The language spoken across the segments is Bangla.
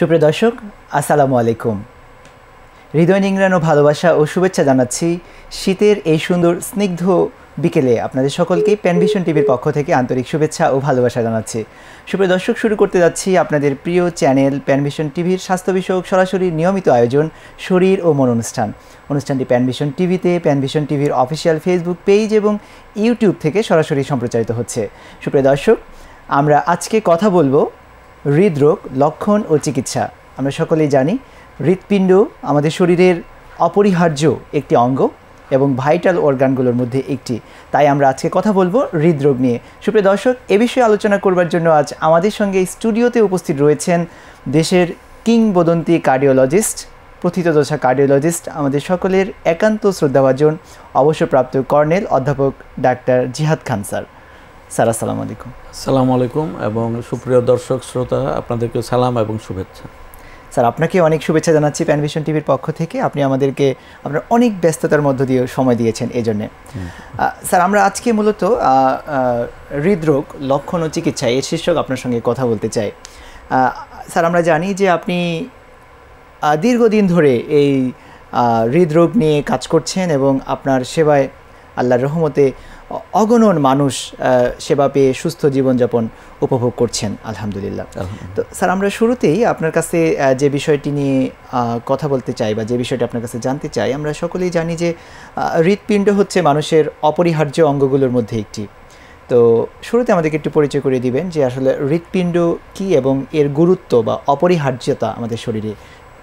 সুপ্রিয় দর্শক, আসসালামু আলাইকুম। হৃদয় নিংড়ানো ভালোবাসা ও শুভেচ্ছা জানাচ্ছি শীতের এই সুন্দর স্নিগ্ধ বিকেলে আপনাদের সকলকেই প্যানভিশন টিভির পক্ষ থেকে আন্তরিক শুভেচ্ছা ও ভালোবাসা জানাচ্ছি। সুপ্রিয় দর্শক, শুরু করতে যাচ্ছি আপনাদের প্রিয় চ্যানেল প্যানভিশন টিভির স্বাস্থ্য বিষয়ক সরাসরি নিয়মিত আয়োজন শরীর ও মন অনুষ্ঠান। অনুষ্ঠানটি প্যানভিশন টিভিতে, প্যানভিশন টিভির অফিসিয়াল ফেসবুক পেজ এবং ইউটিউব থেকে সরাসরি সম্প্রচারিত হচ্ছে। সুপ্রিয় দর্শক, আমরা আজকে কথা বলবো হৃদরোগ, লক্ষণ ও চিকিৎসা। আমরা সকলেই জানি হৃৎপিণ্ড আমাদের শরীরের অপরিহার্য একটি অঙ্গ এবং ভাইটাল অর্গানগুলোর মধ্যে একটি। তাই আমরা আজকে কথা বলবো হৃদরোগ নিয়ে। সুপ্রিয় দর্শক, এ বিষয়ে আলোচনা করবার জন্য আজ আমাদের সঙ্গে স্টুডিওতে উপস্থিত রয়েছেন দেশের কিংবদন্তি কার্ডিওলজিস্ট, প্রথিতযশা কার্ডিওলজিস্ট, আমাদের সকলের একান্ত শ্রদ্ধাভাজন অবসরপ্রাপ্ত কর্নেল অধ্যাপক ডাক্তার জিহাদ খান স্যার। স্যার, আসসালামু আলাইকুম। আসসালামু আলাইকুম এবং সুপ্রিয় দর্শক শ্রোতা, আপনাদেরকে সালাম এবং শুভেচ্ছা। স্যার, আপনাকে অনেক শুভেচ্ছা জানাচ্ছি প্যানভিশন টিভির পক্ষ থেকে। আপনি আমাদেরকে আপনার অনেক ব্যস্ততার মধ্য দিয়ে সময় দিয়েছেন এই জন্যে। স্যার, আমরা আজকে মূলত হৃদরোগ, লক্ষণ ও চিকিৎসা এর শীর্ষক আপনার সঙ্গে কথা বলতে চাই। স্যার, আমরা জানি যে আপনি দীর্ঘদিন ধরে এই হৃদরোগ নিয়ে কাজ করছেন এবং আপনার সেবায় আল্লাহর রহমতে অগণন মানুষ সেবা পেয়ে সুস্থ জীবনযাপন উপভোগ করছেন, আলহামদুলিল্লাহ। তো স্যার, আমরা শুরুতেই আপনার কাছে যে বিষয়টি নিয়ে কথা বলতে চাই বা যে বিষয়টি আপনার কাছে জানতে চাই, আমরা সকলেই জানি যে হৃৎপিণ্ড হচ্ছে মানুষের অপরিহার্য অঙ্গগুলোর মধ্যে একটি। তো শুরুতে আমাদেরকে একটু পরিচয় করে দিবেন যে আসলে হৃৎপিণ্ড কী এবং এর গুরুত্ব বা অপরিহার্যতা আমাদের শরীরে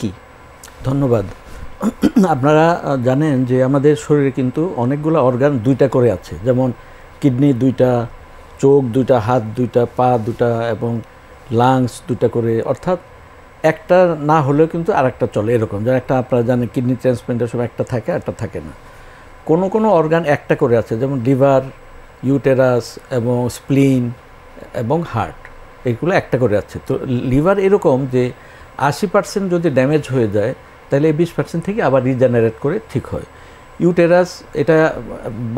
কী। ধন্যবাদ। আপনারা জানেন যে আমাদের শরীরে কিন্তু অনেকগুলো অর্গান দুইটা করে আছে, যেমন কিডনি দুইটা, চোখ দুইটা, হাত দুইটা, পা দুটা এবং লাংস দুইটা করে, অর্থাৎ একটা না হলেও কিন্তু আরেকটা চলে, এরকম। যেমন একটা আপনারা জানেন কিডনি ট্রান্সপ্লান্টের সময় একটা থাকে, একটা থাকে না। কোনো অর্গান একটা করে আছে, যেমন লিভার, ইউটেরাস এবং স্প্লিন এবং হার্ট, এগুলো একটা করে আছে। তো লিভার এরকম যে 80% যদি ড্যামেজ হয়ে যায় তাহলে 20% থেকে আবার রিজেনারেট করে ঠিক হয়। ইউটেরাস এটা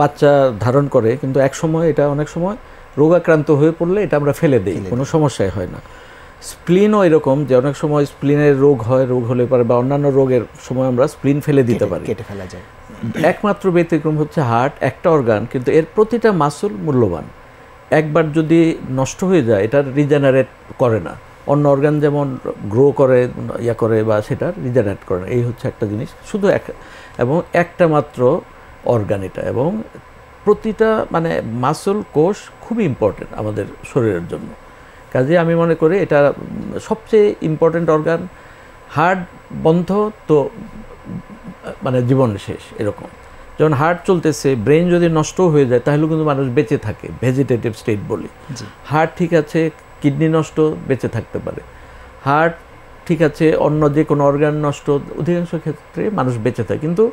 বাচ্চা ধারণ করে, কিন্তু এটা অনেক সময় রোগাক্রান্ত হয়ে পড়লে এটা আমরা ফেলে দিই, কোনো সমস্যাই হয় না। স্প্লিনও এরকম যে অনেক সময় স্প্লিনের রোগ হলে পরে বা অন্যান্য রোগের সময় আমরা স্প্লিন ফেলে দিতে পারি, কেটে ফেলা যায়। একমাত্র ব্যতিক্রম হচ্ছে হার্ট, একটা অর্গান কিন্তু এর প্রতিটা মাসল মূল্যবান। একবার যদি নষ্ট হয়ে যায় এটা রিজেনারেট করে না। অন্য অর্গান যেমন গ্রো করে বা সেটা রিজেনারেট করে না। এই হচ্ছে একটা জিনিস, শুধু এবং একটা মাত্র অর্গান এটা, এবং প্রতিটা মাসল কোষ খুবই ইম্পর্টেন্ট আমাদের শরীরের জন্য। কাজে আমি মনে করি এটা সবচেয়ে ইম্পর্টেন্ট অর্গান। হার্ট বন্ধ তো জীবন শেষ, এরকম। যেমন হার্ট চলতেছে, ব্রেন যদি নষ্ট হয়ে যায় তাহলে কিন্তু মানুষ বেঁচে থাকে, ভেজিটেটিভ স্টেট বলি। হার্ট ঠিক আছে, কিডনি নষ্ট, বেঁচে থাকতে পারে। হার্ট ঠিক আছে, অন্য যে কোনো অর্গান নষ্ট, অধিকাংশ ক্ষেত্রে মানুষ বেঁচে থাকে। কিন্তু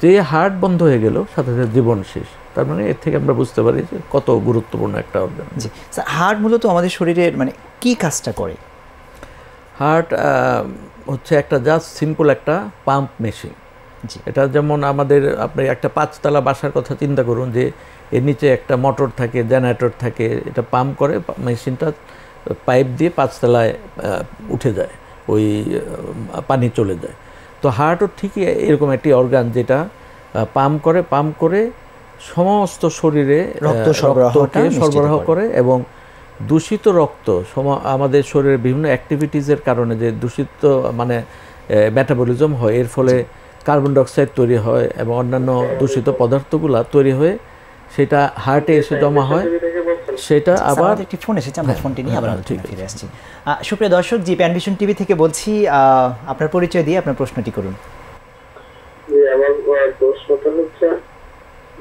যে হার্ট বন্ধ হয়ে গেল সাথে সাথে জীবন শেষ। তার এর থেকে আমরা বুঝতে পারি যে কত গুরুত্বপূর্ণ একটা অর্গান। জি স্যার, হার্ট মূলত আমাদের শরীরের কি কাজটা করে? হার্ট হচ্ছে একটা জাস্ট সিম্পল একটা পাম্প মেশিন। এটা যেমন আপনি একটা 5 তলা বাসার কথা চিন্তা করুন, যে এর নিচে একটা মোটর থাকে, জেনারেটর থাকে, এটা পাম্প করে, মেশিনটা পাইপ দিয়ে 5 তলায় উঠে যায়, ওই পানি চলে যায়। তো হার্টও ঠিকই এরকম একটি অর্গান যেটা পাম্প করে সমস্ত শরীরে রক্তকে সরবরাহ করে, এবং দূষিত রক্ত আমাদের শরীরের বিভিন্ন অ্যাক্টিভিটিসের কারণে যে দূষিত মেটাবলিজম হয়, এর ফলে কার্বন ডাইঅক্সাইড তৈরি হয় এবং অন্যান্য দূষিত পদার্থগুলো তৈরি হয়ে সেটা হার্টে এসে জমা হয়। সেটা আবার একটি ফোন এসেছে, আমরা ফোনটি নিয়ে আবার ফিরে আসছি। সুপ্রিয় দর্শক, জি প্যানভিশন টিভি থেকে বলছি, আপনার পরিচয় দিয়ে আপনার প্রশ্নটি করুন। আমার প্রশ্নটা হচ্ছে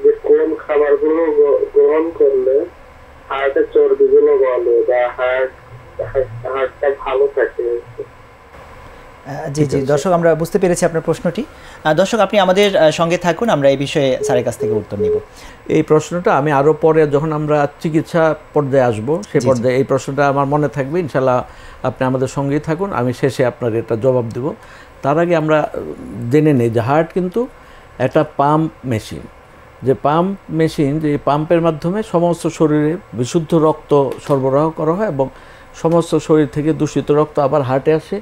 যে কোন খাবারগুলো গ্রহণ করলে হার্টের চর্বিগুলো গলে বা হার্টটা ভালো থাকে। জি দর্শক, আমরা বুঝতে পেরেছি আপনার প্রশ্নটি। দর্শক, আপনি আমাদের সঙ্গে থাকুন, আমরা এই বিষয়ে স্যারের কাছ থেকে উত্তর নিব। এই প্রশ্নটা আমি আরও পরে যখন আমরা চিকিৎসা পর্যায়ে আসবো, সে পর্যায়ে এই প্রশ্নটা আমার মনে থাকবে। ইনশাল্লাহ আপনি আমাদের সঙ্গেই থাকুন, আমি শেষে আপনার এটা জবাব দেব। তার আগে আমরা জেনে নিই যে হার্ট কিন্তু একটা পাম্প মেশিন। যে পাম্পের মাধ্যমে সমস্ত শরীরে বিশুদ্ধ রক্ত সরবরাহ করা হয় এবং সমস্ত শরীর থেকে দূষিত রক্ত আবার হার্টে আসে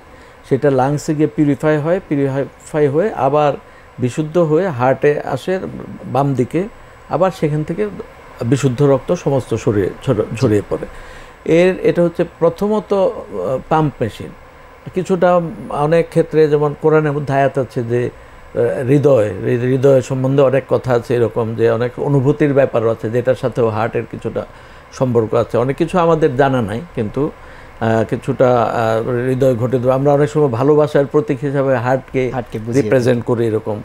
সেটা লাংসে গিয়ে পিউরিফাই হয়ে আবার বিশুদ্ধ হয়ে হার্টে আসে বাম দিকে, আবার সেখান থেকে বিশুদ্ধ রক্ত সমস্ত শরীরে ছড়িয়ে পড়ে। এটা হচ্ছে প্রথমত পাম্প মেশিন। কিছুটা অনেক ক্ষেত্রে যেমন কোরআনের মধ্যে আয়াত আছে যে হৃদয় সম্বন্ধে অনেক কথা আছে, এরকম যে অনেক অনুভূতির ব্যাপারও আছে, যেটার সাথেও হার্টের কিছুটা সম্পর্ক আছে। অনেক কিছু আমাদের জানা নাই, কিন্তু কিছুটা হৃদয় ঘটে দেবে। আমরা অনেক সময় ভালোবাসার প্রতীক হিসাবে হার্টকে রিপ্রেজেন্ট করি এরকম,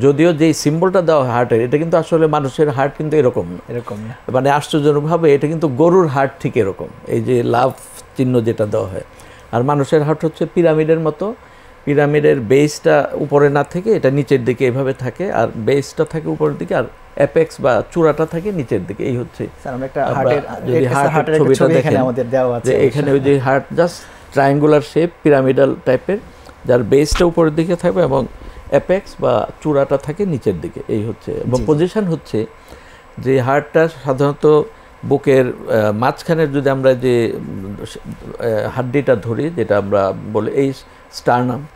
যদিও যেই সিম্বলটা দেওয়া হয় হার্টের, এটা কিন্তু আসলে মানুষের হার্ট কিন্তু এরকম না, মানে আশ্চর্যজনকভাবে এটা কিন্তু গরুর হার্ট ঠিক এরকম, এই যে লাভ চিহ্ন যেটা দেওয়া হয়। আর মানুষের হার্ট হচ্ছে পিরামিডের মতো, পিরামিডের বেসটা উপরে না থেকে এটা নিচের দিকে এভাবে থাকে, আর বেসটা থাকে উপরের দিকে, আর অ্যাপেক্স বা চূড়াটা থাকে নিচের দিকে। এই হচ্ছে যদি হার্টের ছবিটা দেখেন যে এখানে ওই যে heart just triangular shape, pyramidal টাইপের, যার বেসটা উপরের দিকে থাকবে এবং অ্যাপেক্স বা চূড়াটা থাকে নিচের দিকে। এই হচ্ছে, এবং পজিশন হচ্ছে যে হার্টটা সাধারণত বুকের মাঝখানের, যদি আমরা যে হাড্ডিটা ধরি, যেটা আমরা বলি এই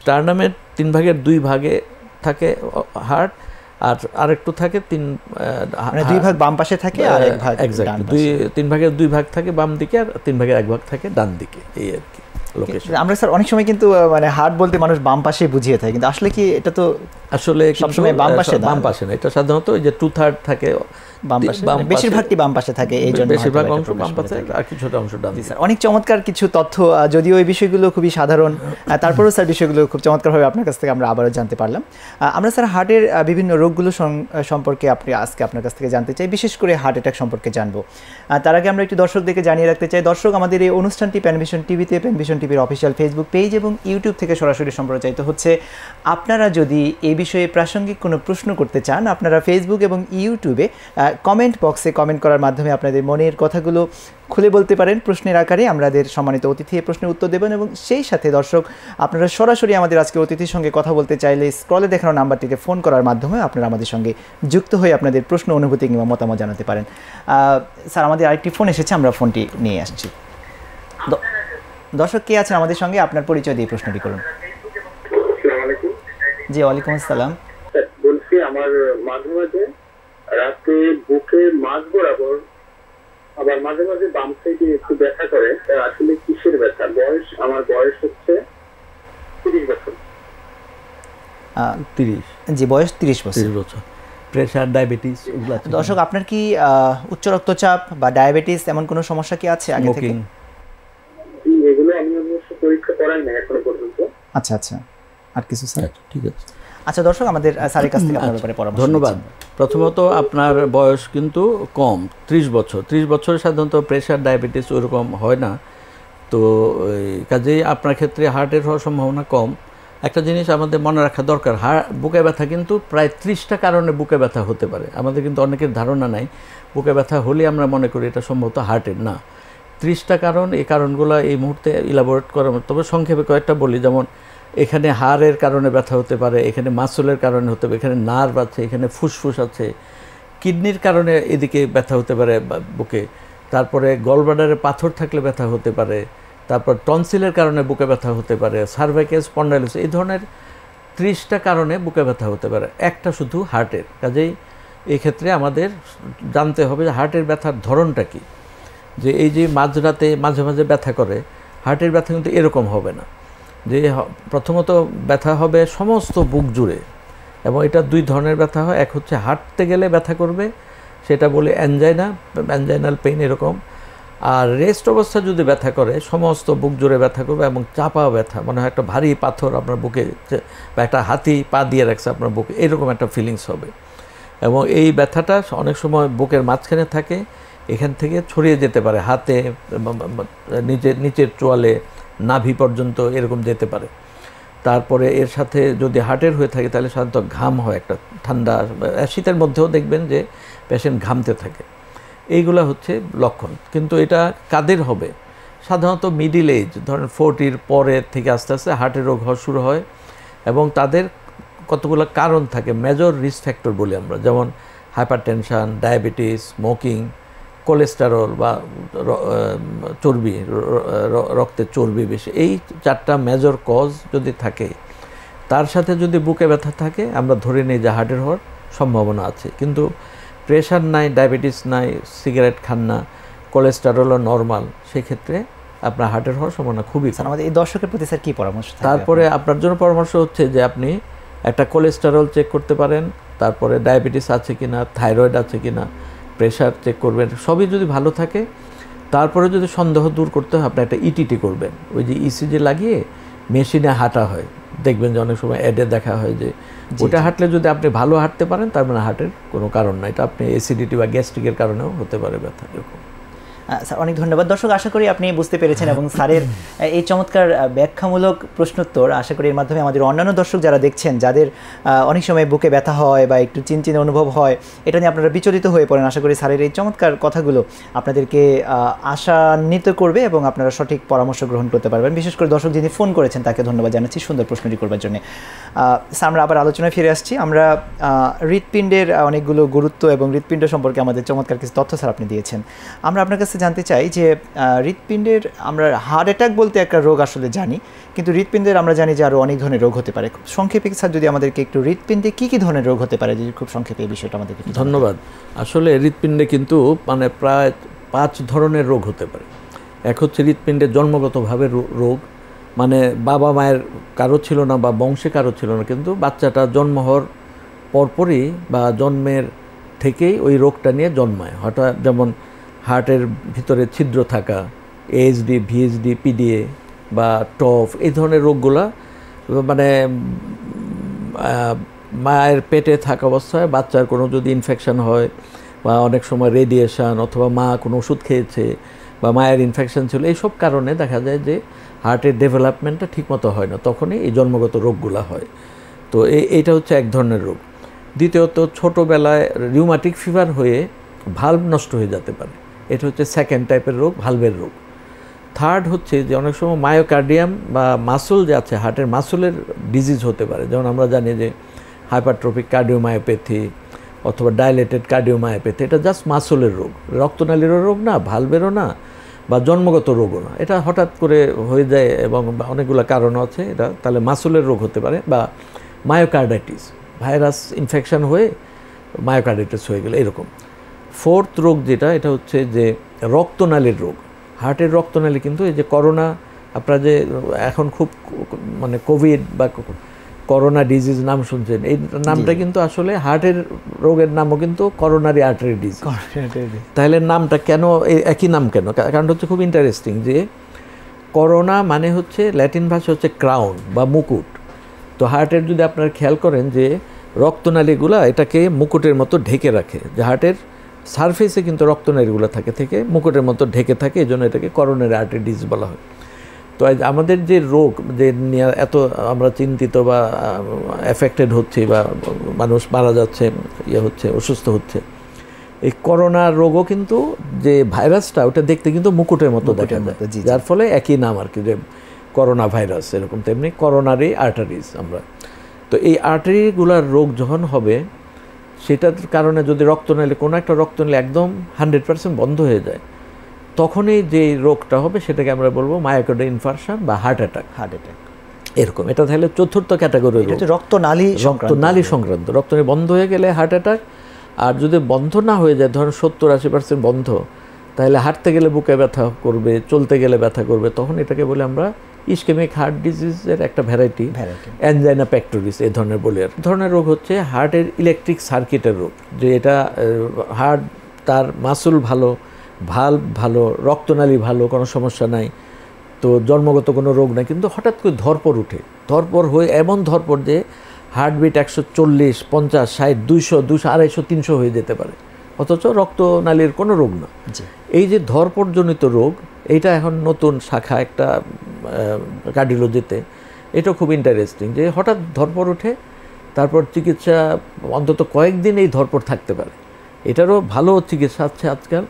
স্টারনামের 3 ভাগের 2 ভাগে থাকে হার্ট, আর আরেকটু থাকে 2 ভাগ বাম পাশে থাকে আর 1 ভাগ এক্স্যাক্টলি 3 ভাগের 2 ভাগ থাকে বাম দিকে, আর 3 ভাগের 1 ভাগ থাকে ডান দিকে। এই আর কি লোকেশন। আমরা স্যার অনেক সময় কিন্তু মানে হার্ট বলতে মানুষ বাম পাশে বুঝিয়ে থাকে, কিন্তু আসলে কি এটা তো আসলে সবসময় বাম পাশে না, এটা সাধারণত ওই যে 2/3 থাকে বাম পাশে, বেশিরভাগটি বাম পাশে থাকে, এই জন্য বেশিরভাগ অংশ বাম পাশে আর কিছুটা অংশ ডান দিকে। অনেক চমৎকার কিছু তথ্য, যদিও এই বিষয়গুলো খুবই সাধারণ, তারপরেও স্যার বিষয়গুলো খুব চমৎকারভাবে আপনার কাছ থেকে আমরা আবারও জানতে পারলাম। আমরা স্যার হার্টের বিভিন্ন রোগগুলো সম্পর্কে আজকে আপনার কাছ থেকে জানতে চাই, বিশেষ করে হার্ট অ্যাটাক সম্পর্কে জানবো। তার আগে আমরা একটু দর্শকদেরকে জানিয়ে রাখতে চাই, দর্শক আমাদের এই অনুষ্ঠানটি প্যানভিশন টিভিতে, প্যানভিশন টিভির অফিসিয়াল ফেসবুক পেজ এবং ইউটিউব থেকে সরাসরি সম্প্রচারিত হচ্ছে। আপনারা যদি এই বিষয়ে প্রাসঙ্গিক কোনো প্রশ্ন করতে চান, আপনারা ফেসবুক এবং ইউটিউবে কমেন্ট বক্সে কমেন্ট করার মাধ্যমে আপনাদের মনের কথাগুলো খুলে বলতে পারেন প্রশ্নের আকারে। আমাদের সম্মানিত অতিথি এই প্রশ্নের উত্তর দেবেন, এবং সেই সাথে দর্শক আপনারা সরাসরি আমাদের আজকের অতিথির সঙ্গে কথা বলতে চাইলে স্ক্রলে দেখানো নাম্বারটিতে ফোন করার মাধ্যমে আপনারা আমাদের সঙ্গে যুক্ত হয়ে আপনাদের প্রশ্ন, অনুভূতি কিংবা মতামত জানাতে পারেন। স্যার, আমাদের আরেকটি ফোন এসেছে, আমরা ফোনটি নিয়ে আসছি। দর্শক কে আছেন আমাদের সঙ্গে, আপনার পরিচয় দিয়ে প্রশ্নটি করুন। জি, ওয়ালাইকুম আসসালাম। বলছি, আমার মাঝে মাঝে রাতে বুকে মাঝ বরাবর, আবার মাঝে মাঝে বাম সাইডে একটু ব্যথা করে, আসলে কিসের ব্যথা? আমার বয়স হচ্ছে 30 বছর। 30? জি, বয়স 30 বছর। প্রেশার, ডায়াবেটিস এগুলো আছে? দর্শক, আপনার কি উচ্চ রক্তচাপ বা ডায়াবেটিস এমন কোনো সমস্যা কি আছে আগে থেকে? এগুলো আমি অবশ্য পরীক্ষা করাই না এখনো পর্যন্ত। আচ্ছা আচ্ছা, আর কিছু স্যার? ঠিক আছে। আচ্ছা দর্শক, আমাদের স্যারের কাছ থেকে আপনার ব্যাপারে পরামর্শ। ধন্যবাদ। প্রথমত আপনার বয়স কিন্তু কম, 30 বছর। 30 বছরে সাধারণত প্রেশার, ডায়াবেটিস ওইরকম হয় না, তো কাজেই আপনার ক্ষেত্রে হার্টের হওয়ার সম্ভাবনা কম। একটা জিনিস আমাদের মনে রাখা দরকার, বুকে ব্যথা কিন্তু প্রায় 30টা কারণে বুকে ব্যথা হতে পারে। আমাদের কিন্তু অনেকের ধারণা নাই, বুকে ব্যথা হলে আমরা মনে করি এটা সম্ভবত হার্টের, না। 30টা কারণ, এই কারণগুলো এই মুহূর্তে ইলাবোরেট করা, তবে সংক্ষেপে কয়েকটা বলি। যেমন এখানে হাড়ের কারণে ব্যথা হতে পারে, এখানে মাসলের কারণে হতে পারে, এখানে নার্ভ আছে, এখানে ফুসফুস আছে, কিডনির কারণে এদিকে ব্যথা হতে পারে বুকে, তারপরে গলব্লাডারে পাথর থাকলে ব্যথা হতে পারে, তারপর টনসিলের কারণে বুকে ব্যথা হতে পারে, সার্ভাইকাল স্পন্ডাইলিটিস, এই ধরনের 30টা কারণে বুকে ব্যথা হতে পারে, একটা শুধু হার্টের। কাজেই এই ক্ষেত্রে আমাদের জানতে হবে যে হার্টের ব্যথার ধরনটা কী। যে এই যে মাঝরাতে মাঝে মাঝে ব্যথা করে, হার্টের ব্যথা কিন্তু এরকম হবে না। যে প্রথমত ব্যথা হবে সমস্ত বুক জুড়ে, এবং এটা 2 ধরনের ব্যথা হয়। এক হচ্ছে হাঁটতে গেলে ব্যথা করবে, সেটা বলে অ্যাঞ্জাইনাল পেইন এরকম। আর রেস্ট অবস্থা যদি ব্যথা করে, সমস্ত বুক জুড়ে ব্যথা করবে এবং চাপা ব্যথা, মনে হয় একটা ভারী পাথর আপনার বুকে বা একটা হাতি পা দিয়ে রাখছে আপনার বুকে, এরকম একটা ফিলিংস হবে। এবং এই ব্যথাটা অনেক সময় বুকের মাঝখানে থাকে, এখান থেকে ছড়িয়ে যেতে পারে হাতে, নিচের চোয়ালে, নাভি পর্যন্ত এরকম যেতে পারে। তারপরে এর সাথে যদি হার্টের হয়ে থাকে তাহলে সাধারণত ঘাম হয়, একটা ঠান্ডা, শীতের মধ্যেও দেখবেন যে পেশেন্ট ঘামতে থাকে। এইগুলো হচ্ছে লক্ষণ। কিন্তু এটা কাদের হবে? সাধারণত মিডিল এজ, ধরেন 40-র পরে থেকে আস্তে আস্তে হার্টের রোগ হওয়া শুরু হয়, এবং তাদের কতগুলো কারণ থাকে, মেজর রিস্ক ফ্যাক্টর বলি আমরা, যেমন হাইপারটেনশন, ডায়াবেটিস, স্মোকিং, কোলেস্টেরল বা চর্বি, রক্তের চর্বি বেশি, এই 4টা মেজর কজ যদি থাকে, তার সাথে যদি বুকে ব্যথা থাকে, আমরা ধরে নিই যে হার্টের হওয়ার সম্ভাবনা আছে। কিন্তু প্রেশার নাই, ডায়াবেটিস নাই, সিগারেট খান না, কোলেস্টেরলও নর্মাল, সেক্ষেত্রে আপনার হার্টের হওয়ার সম্ভাবনা খুবই কম। আমাদের এই দর্শকের প্রতি স্যার কী পরামর্শ? তারপরে আপনার জন্য পরামর্শ হচ্ছে যে আপনি একটা কোলেস্টেরল চেক করতে পারেন, তারপরে ডায়াবেটিস আছে কিনা, থাইরয়েড আছে কিনা, প্রেশার চেক করবেন। সবই যদি ভালো থাকে, তারপরে যদি সন্দেহ দূর করতে হয়, আপনি একটা ইটিটি করবেন। ওই যে ইসিজি লাগিয়ে মেশিনে হাঁটা হয়, দেখবেন যে অনেক সময় অ্যাডে দেখা হয় যে ওটা হাঁটলে যদি আপনি ভালো হাঁটতে পারেন, তার মানে হার্টের কোনো কারণ নাই, এটা আপনি অ্যাসিডিটি বা গ্যাস্ট্রিকের কারণেও হতে পারে ব্যথা। এরকম। স্যার অনেক ধন্যবাদ। দর্শক, আশা করি আপনি বুঝতে পেরেছেন এবং স্যারের এই চমৎকার ব্যাখ্যামূলক প্রশ্নোত্তর, আশা করি এর মাধ্যমে আমাদের অন্যান্য দর্শক যারা দেখছেন, যাদের অনেক সময় বুকে ব্যথা হয় বা একটু চিনচিনে অনুভব হয়, এটা নিয়ে আপনারা বিচলিত হয়ে পড়েন, আশা করি স্যারের এই চমৎকার কথাগুলো আপনাদেরকে আশান্বিত করবে এবং আপনারা সঠিক পরামর্শ গ্রহণ করতে পারবেন। বিশেষ করে দর্শক যিনি ফোন করেছেন তাকে ধন্যবাদ জানাচ্ছি সুন্দর প্রশ্নটি করবার জন্য। স্যার, আমরা আবার আলোচনায় ফিরে আসছি। আমরা হৃৎপিণ্ডের অনেকগুলো গুরুত্ব এবং হৃৎপিণ্ড সম্পর্কে আমাদের চমৎকার কিছু তথ্য স্যার আপনি দিয়েছেন। আমরা আপনার কাছে জানতে চাই যে হৃৎপিণ্ডের, আমরা হার্ট অ্যাটাক বলতে একটা রোগ আসলে জানি, কিন্তু হৃৎপিণ্ডের আমরা জানি যে আরও অনেক ধরনের রোগ হতে পারে। খুব সংক্ষেপে স্যার যদি আমাদেরকে একটু হৃৎপিণ্ডে কী কী ধরনের রোগ হতে পারে, যদি খুব সংক্ষেপে এই বিষয়টা আমাদেরকে। ধন্যবাদ। আসলে হৃৎপিণ্ডে কিন্তু মানে প্রায় 5 ধরনের রোগ হতে পারে। এক হচ্ছে হৃৎপিণ্ডের জন্মগতভাবে রোগ, মানে বাবা মায়ের কারো ছিল না বা বংশে কারো ছিল না, কিন্তু বাচ্চাটা জন্ম হওয়ার পরপরই বা জন্মের থেকেই ওই রোগটা নিয়ে জন্মায়। হঠাৎ যেমন হার্টের ভিতরে ছিদ্র থাকা, এএসডি, ভিএসডি, পিডিএ বা টফ, এই ধরনের রোগগুলা মানে মায়ের পেটে থাকা অবস্থায় বাচ্চার কোনো যদি ইনফেকশন হয় বা অনেক সময় রেডিয়েশন অথবা মা কোনো ওষুধ খেয়েছে বা মায়ের ইনফেকশন ছিল, এইসব কারণে দেখা যায় যে হার্টের ডেভেলপমেন্টটা ঠিকমতো হয় না, তখনই এই জন্মগত রোগগুলো হয়। তো এইটা হচ্ছে এক ধরনের রোগ। দ্বিতীয়ত, ছোটোবেলায় রিউমাটিক ফিভার হয়ে ভালভ নষ্ট হয়ে যেতে পারে, এটা হচ্ছে সেকেন্ড টাইপের রোগ, ভালভের রোগ। থার্ড হচ্ছে যে অনেক সময় মায়োকার্ডিয়াম বা মাসল যে আছে, হার্টের মাসলের ডিজিজ হতে পারে। যেমন আমরা জানি যে হাইপারট্রফিক কার্ডিওমায়োপ্যাথি অথবা ডাইলেটেড কার্ডিওমায়োপ্যাথি, এটা জাস্ট মাসলের রোগ, রক্তনালীরও রোগ না, ভালভেরও না, বা জন্মগত রোগও না, এটা হঠাৎ করে হয়ে যায় এবং অনেকগুলো কারণ আছে এটা, তাহলে মাসলের রোগ হতে পারে। বা মায়োকার্ডাইটিস, ভাইরাস ইনফেকশন হয়ে মায়োকার্ডাইটিস হয়ে গেলে এরকম। ফোর্থ রোগ যেটা, এটা হচ্ছে যে রক্তনালীর রোগ। হার্টের রক্তনালী কিন্তু এই যে করোনা, আপনারা যে এখন খুব মানে কোভিড বা করোনা ডিজিজ নাম শুনছেন, এই নামটা কিন্তু আসলে হার্টের রোগের নামও কিন্তু করোনারি আর্টারি ডিজিজ। তাহলে নামটা কেন একই নাম কেন? কারণটা হচ্ছে খুব ইন্টারেস্টিং যে করোনা মানে হচ্ছে ল্যাটিন ভাষা হচ্ছে ক্রাউন বা মুকুট। তো হার্টের যদি আপনারা খেয়াল করেন যে রক্তনালীগুলো এটাকে মুকুটের মতো ঢেকে রাখে, যে হার্টের সারফেসে কিন্তু রক্তনালীগুলো থেকে মুকুটের মতো ঢেকে থাকে, এই জন্য এটাকে করোনারি আর্টারি ডিজিজ বলা হয়। তো আমাদের যে রোগ যে নিয়ে এত আমরা চিন্তিত বা এফেক্টেড হচ্ছে বা মানুষ মারা যাচ্ছে, হচ্ছে অসুস্থ হচ্ছে, এই করোনা রোগও কিন্তু যে ভাইরাসটা ওটা দেখতে কিন্তু মুকুটের মতো দেখা যায়, যার ফলে একই নাম আর কি, যে করোনা ভাইরাস এরকম। তেমনি করোনারি আর্টারিজ আমরা, তো এই আর্টারিগুলার রোগ যখন হবে, সেটার কারণে যদি রক্তনালী কোনো একটা রক্তনালী একদম 100% বন্ধ হয়ে যায়, তখনই যে রোগটা হবে সেটাকে আমরা বলবো মায়োকার্ডিয়াল ইনফারশন বা হার্ট অ্যাটাক এরকম। এটা তাহলে চতুর্থ ক্যাটাগরি, রক্তনালী সংক্রান্ত। রক্তনালী বন্ধ হয়ে গেলে হার্ট অ্যাটাক। আর যদি বন্ধ না হয়ে যায়, ধরুন 70-80% বন্ধ, তাহলে হাঁটতে গেলে বুকে ব্যথা করবে, চলতে গেলে ব্যথা করবে, তখন এটাকে বলে আমরা ইসকেমিক হার্ট ডিজিজের একটা ভ্যারাইটি, অ্যানজাইনা পেক্টোরিস এই ধরনের বলি। আর ধরনের রোগ হচ্ছে হার্টের ইলেকট্রিক সার্কিটের রোগ, যে এটা হার্ট তার মাসুল ভালো, ভালভ ভালো, রক্তনালী ভালো, কোনো সমস্যা নাই, তো জন্মগত কোনো রোগ নাই, কিন্তু হঠাৎ করে ধরপড় উঠে, ধরপড় হয়ে এমন ধরপড় যে হার্টবিট 140, 50, 60, 200, 250, 300 হয়ে যেতে পারে, অথচ রক্তনালীর কোনো রোগ না। এই যে ধরপড়জনিত রোগ, এইটা এখন নতুন শাখা একটা কার্ডিওলজিতে, এটা খুব ইন্টারেস্টিং যে হঠাৎ ধরপড় ওঠে, তারপর চিকিৎসা অন্তত কয়েকদিন এই ধরপড় থাকতে পারে, এটারও ভালো চিকিৎসা আছে আজকাল।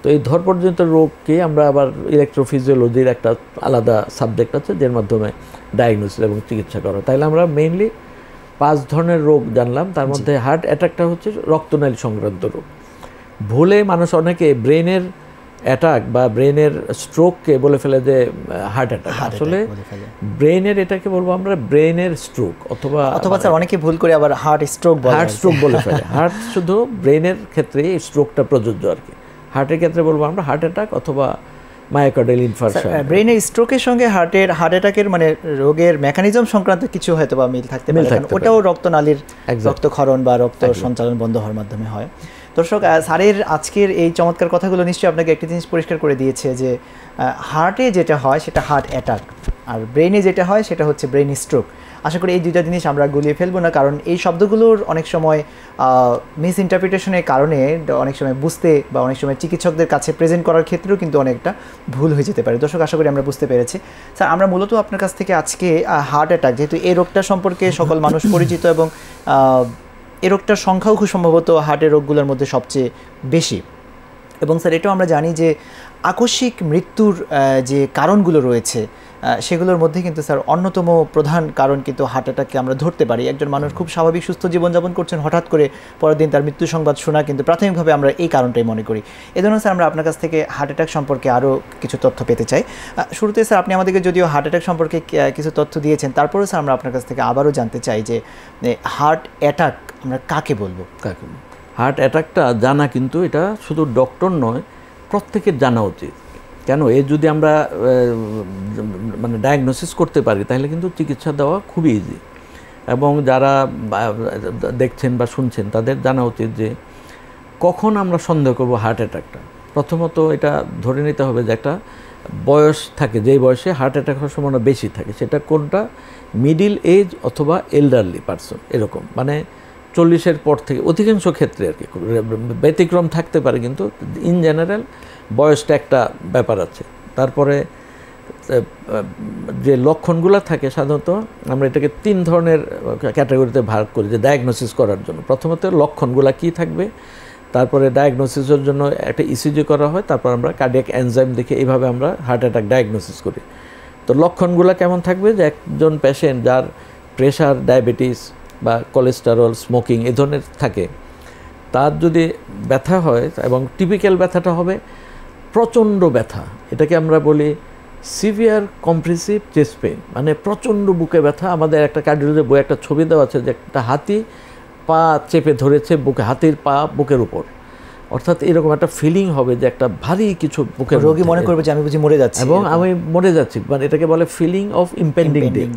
তো এই ধরপড়জনিত রোগকে আমরা আবার ইলেকট্রোফিজিওলজির একটা আলাদা সাবজেক্ট আছে, যার মাধ্যমে ডায়াগনোসিস এবং চিকিৎসা করা। তাইলে আমরা মেইনলি 5 ধরনের রোগ জানলাম, তার মধ্যে হার্ট অ্যাটাকটা হচ্ছে রক্তনালী সংক্রান্ত রোগ। ভুলে মানুষ অনেকে ব্রেনের অ্যাটাক বা ব্রেনের স্ট্রোককে বলে ফেলে যে হার্ট অ্যাটাক। আসলে ব্রেনের এটাকে বলবো আমরা ব্রেনের স্ট্রোক অথবা স্যার অনেকে ভুল করে আবার হার্ট স্ট্রোক বলে ফেলে। হার্ট শুধু ব্রেনের ক্ষেত্রে এই স্ট্রোকটা প্রযোজ্য আর কি। হার্টের ক্ষেত্রে বলবো আমরা হার্ট অ্যাটাক অথবা মায়োকার্ডিয়াল ইনফারশন। ব্রেনের স্ট্রোকের সঙ্গে হার্ট অ্যাটাকের মানে রোগের মেকানিজম সংক্রান্ত কিছু হয়তো বা মিল থাকতে পারে, কারণ ওটাও রক্তনালীর রক্তক্ষরণ বা রক্ত সঞ্চালন বন্ধ হওয়ার মাধ্যমে হয়। দর্শক, স্যারের আজকের এই চমৎকার কথাগুলো নিশ্চয়ই আপনাকে একটা জিনিস পরিষ্কার করে দিয়েছে যে হার্টে যেটা হয় সেটা হার্ট অ্যাটাক, আর ব্রেনে যেটা হয় সেটা হচ্ছে ব্রেন স্ট্রোক। আশা করি এই দুইটা জিনিস আমরা গুলিয়ে ফেলবো না, কারণ এই শব্দগুলোর অনেক সময় মিস ইন্টারপ্রিটেশনের কারণে অনেক সময় বুঝতে বা অনেক সময় চিকিৎসকদের কাছে প্রেজেন্ট করার ক্ষেত্রেও কিন্তু অনেকটা ভুল হয়ে যেতে পারে। দর্শক, আশা করি আমরা বুঝতে পেরেছি। স্যার, আমরা মূলত আপনার কাছ থেকে আজকে হার্ট অ্যাটাক, যেহেতু এই রোগটা সম্পর্কে সকল মানুষ পরিচিত এবং এই রোগটার সংখ্যাও খুব সম্ভবত হার্টের রোগগুলোর মধ্যে সবচেয়ে বেশি, এবং স্যার এটাও আমরা জানি যে আকস্মিক মৃত্যুর যে কারণগুলো রয়েছে সেগুলোর মধ্যে কিন্তু স্যার অন্যতম প্রধান কারণ কিন্তু হার্ট অ্যাটাককে আমরা ধরতে পারি। একজন মানুষ খুব স্বাভাবিক সুস্থ জীবনযাপন করছেন, হঠাৎ করে পরের দিন তার মৃত্যু সংবাদ শোনা কিন্তু প্রাথমিকভাবে আমরা এই কারণটাই মনে করি। এজন্য স্যার আমরা আপনার কাছ থেকে হার্ট অ্যাটাক সম্পর্কে আরও কিছু তথ্য পেতে চাই। শুরুতে স্যার আপনি আমাদেরকে যদিও হার্ট অ্যাটাক সম্পর্কে কিছু তথ্য দিয়েছেন, তারপরেও স্যার আমরা আপনার কাছ থেকে আবারও জানতে চাই যে হার্ট অ্যাটাক আমরা কাকে বলবো? হার্ট অ্যাটাকটা জানা কিন্তু এটা শুধু ডক্টর নয়, প্রত্যেকের জানা উচিত। কেন, যদি আমরা মানে ডায়াগনোসিস করতে পারি তাহলে কিন্তু চিকিৎসা দেওয়া খুবই ইজি, এবং যারা দেখছেন বা শুনছেন তাদের জানা উচিত যে কখন আমরা সন্দেহ করব হার্ট অ্যাটাকটা। প্রথমত এটা ধরে নিতে হবে যে একটা বয়স থাকে, যেই বয়সে হার্ট অ্যাটাক হওয়ার সম্ভাবনা বেশি থাকে, সেটা কোনটা মিডিল এজ অথবা এল্ডারলি পারসন, এরকম মানে 40-এর পর থেকে অধিকাংশ ক্ষেত্রে আর কি, ব্যতিক্রম থাকতে পারে কিন্তু ইন জেনারেল বয়সটা একটা ব্যাপার আছে। তারপরে যে লক্ষণগুলো থাকে সাধারণত আমরা এটাকে 3 ধরনের ক্যাটাগরিতে ভাগ করি যে ডায়াগনোসিস করার জন্য। প্রথমত লক্ষণগুলো কি থাকবে, তারপরে ডায়াগনোসিসের জন্য একটা ইসিজি করা হয়, তারপর আমরা কার্ডিয়াক এনজাইম দেখে এইভাবে আমরা হার্ট অ্যাটাক ডায়াগনোসিস করি। তো লক্ষণগুলো কেমন থাকবে, যে একজন পেশেন্ট যার প্রেশার, ডায়াবেটিস বা কোলেস্টেরল, স্মোকিং এ ধরনের থাকে, তার যদি ব্যথা হয় এবং টিপিক্যাল ব্যথাটা হবে প্রচণ্ড ব্যথা, এটাকে আমরা বলি সিভিয়ার কম্প্রেসিভ চেস্ট পেইন, মানে প্রচণ্ড বুকে ব্যথা। আমাদের একটা কার্ডিওলজি বই একটা ছবি দেওয়া আছে যে একটা হাতি পা চেপে ধরেছে বুকে, হাতির পা বুকের উপর, অর্থাৎ এরকম একটা ফিলিং হবে যে একটা ভারী কিছু বুকের, রোগী মনে করবে যে আমি বুঝি মরে যাচ্ছি এবং আমি মরে যাচ্ছি, মানে এটাকে বলে ফিলিং অফ ইম্পেন্ডিং ডেথ।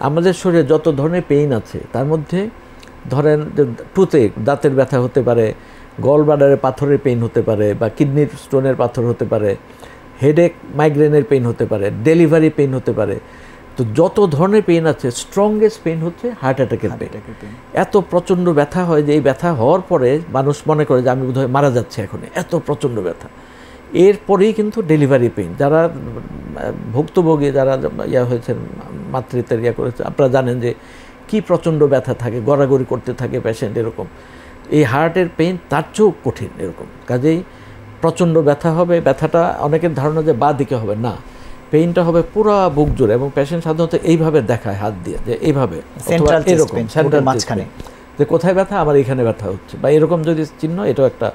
আমাদের শরীরে যত ধরনের পেইন আছে তার মধ্যে ধরেন টুথে দাঁতের ব্যথা হতে পারে, গল ব্লাডারে পাথরের পেইন হতে পারে, বা কিডনির স্টোনের পাথর হতে পারে, হেডেক মাইগ্রেনের পেইন হতে পারে, ডেলিভারি পেইন হতে পারে। তো যত ধরনের পেইন আছে, স্ট্রংগেস্ট পেইন হচ্ছে হার্ট অ্যাটাকের পেইন। এত প্রচণ্ড ব্যথা হয় যে এই ব্যথা হওয়ার পরে মানুষ মনে করে যে আমি বোধহয় মারা যাচ্ছে এখন, এত প্রচণ্ড ব্যথা। এরপরেই কিন্তু ডেলিভারি পেইন, যারা ভুক্তভোগী, যারা হয়েছেন মাতৃত্বের করেছে, আপনারা জানেন যে কি প্রচণ্ড ব্যথা থাকে, গড়াগড়ি করতে থাকে পেশেন্ট, এরকম। এই হার্টের পেইন তার চেয়েও কঠিন এরকম। কাজেই প্রচণ্ড ব্যথা হবে, ব্যথাটা অনেকের ধারণা যে বাঁ দিকে হবে, না, পেইনটা হবে পুরো বুক জুড়ে, এবং পেশেন্ট সাধারণত এইভাবে দেখায় হাত দিয়ে যে এইভাবে এরকম সেন্টার মাঝখানে, যে কোথায় ব্যথা, আমার এখানে ব্যথা হচ্ছে, বা এরকম যদি চিহ্ন, এটাও একটা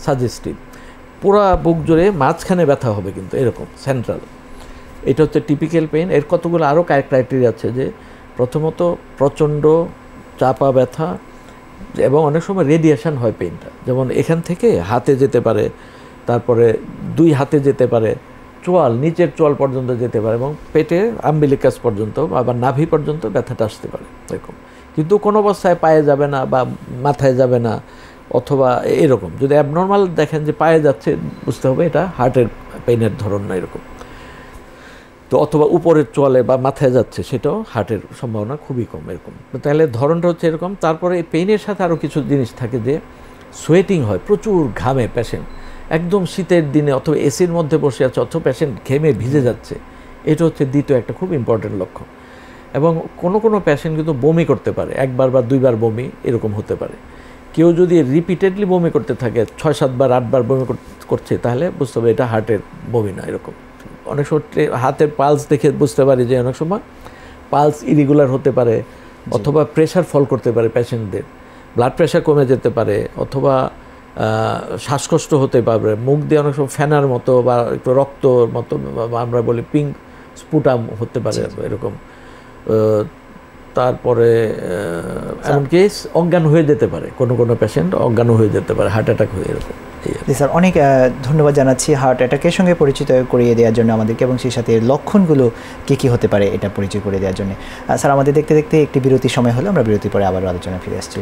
সাজেস্টিভ। পুরা বুক জুড়ে মাঝখানে ব্যথা হবে কিন্তু এরকম সেন্ট্রাল, এটা হচ্ছে টিপিক্যাল পেইন। এর কতগুলো আরও ক্রাইটেরিয়া আছে, যে প্রথমত প্রচণ্ড চাপা ব্যথা, এবং অনেক সময় রেডিয়েশন হয় পেইনটা, যেমন এখান থেকে হাতে যেতে পারে, তারপরে 2 হাতে যেতে পারে, চোয়াল, নিচের চোয়াল পর্যন্ত যেতে পারে, এবং পেটে আম্বিলিকাস পর্যন্ত আবার নাভি পর্যন্ত ব্যথাটা আসতে পারে এরকম। কিন্তু কোনো অবস্থায় পায়ে যাবে না বা মাথায় যাবে না, অথবা এরকম যদি অ্যাবনর্মাল দেখেন যে পায়ে যাচ্ছে, বুঝতে হবে এটা হার্টের পেইনের ধরন না এরকম। তো অথবা উপরের চোয়ালে বা মাথায় যাচ্ছে, সেটাও হার্টের সম্ভাবনা খুবই কম এরকম। তাহলে ধরনটা হচ্ছে এরকম। তারপরে এই পেইনের সাথে আরও কিছু জিনিস থাকে, যে সোয়েটিং হয়, প্রচুর ঘামে পেশেন্ট, একদম শীতের দিনে অথবা এসির মধ্যে বসে আছে, অথবা পেশেন্ট ঘেমে ভিজে যাচ্ছে, এটা হচ্ছে দ্বিতীয় একটা খুব ইম্পর্টেন্ট লক্ষণ। এবং কোনো পেশেন্ট কিন্তু বমি করতে পারে, 1বার বা 2বার বমি এরকম হতে পারে। কেউ যদি রিপিটেডলি বমি করতে থাকে, 6-7 বার 8 বার বমি করছে, তাহলে বুঝতে হবে এটা হার্টের বমি না এরকম। অনেক সময় হাতের পালস দেখে বুঝতে পারি যে অনেক সময় পালস ইরেগুলার হতে পারে, অথবা প্রেশার ফল করতে পারে পেশেন্টদের, ব্লাড প্রেশার কমে যেতে পারে, অথবা শ্বাসকষ্ট হতে পারে, মুখ দিয়ে অনেক সময় ফেনার মতো বা একটু রক্তর মতো আমরা বলি পিঙ্ক স্পুটাম হতে পারে এরকম। তারপরে এমনকি অজ্ঞান হয়ে যেতে পারে, কোনো কোনো পেশেন্ট অজ্ঞান হয়ে যেতে পারে, হার্ট অ্যাটাক হয়ে এরকম। জি স্যার, অনেক ধন্যবাদ জানাচ্ছি হার্ট অ্যাটাকের সঙ্গে পরিচিত করিয়ে দেওয়ার জন্য আমাদেরকে, এবং সেই সাথে লক্ষণগুলো কী কী হতে পারে এটা পরিচয় করে দেওয়ার জন্য। স্যার, আমাদের দেখতে দেখতে একটি বিরতির সময় হলো, আমরা বিরতির পরে আবারও আলোচনা ফিরে আসছি।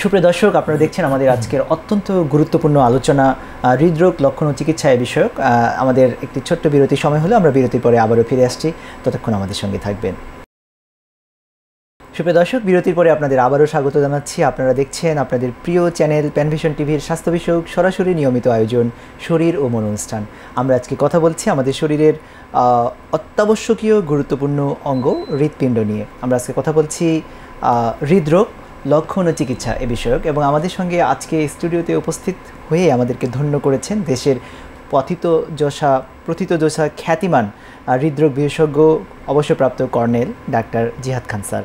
সুপ্রিয় দর্শক, আপনারা দেখছেন আমাদের আজকের অত্যন্ত গুরুত্বপূর্ণ আলোচনা হৃদরোগ লক্ষণ ও চিকিৎসা বিষয়ক। আমাদের একটি ছোট্ট বিরতির সময় হলো, আমরা বিরতির পরে আবারও ফিরে আসছি, ততক্ষণ আমাদের সঙ্গে থাকবেন। সুপ্রিয় দর্শক, বিরতির পরে আপনাদের আবারও স্বাগত জানাচ্ছি। আপনারা দেখছেন আপনাদের প্রিয় চ্যানেল প্যানভিশন টিভির স্বাস্থ্য বিষয়ক সরাসরি নিয়মিত আয়োজন শরীর ও মন অনুষ্ঠান। আমরা আজকে কথা বলছি আমাদের শরীরের অত্যাবশ্যকীয় গুরুত্বপূর্ণ অঙ্গ হৃৎপিণ্ড নিয়ে। আমরা আজকে কথা বলছি হৃদরোগ লক্ষণ ও চিকিৎসা এ বিষয়ক, এবং আমাদের সঙ্গে আজকে স্টুডিওতে উপস্থিত হয়ে আমাদেরকে ধন্য করেছেন দেশের প্রথিতযশা খ্যাতিমান হৃদরোগ বিশেষজ্ঞ অবসরপ্রাপ্ত কর্নেল ডাক্তার জিহাদ খান স্যার।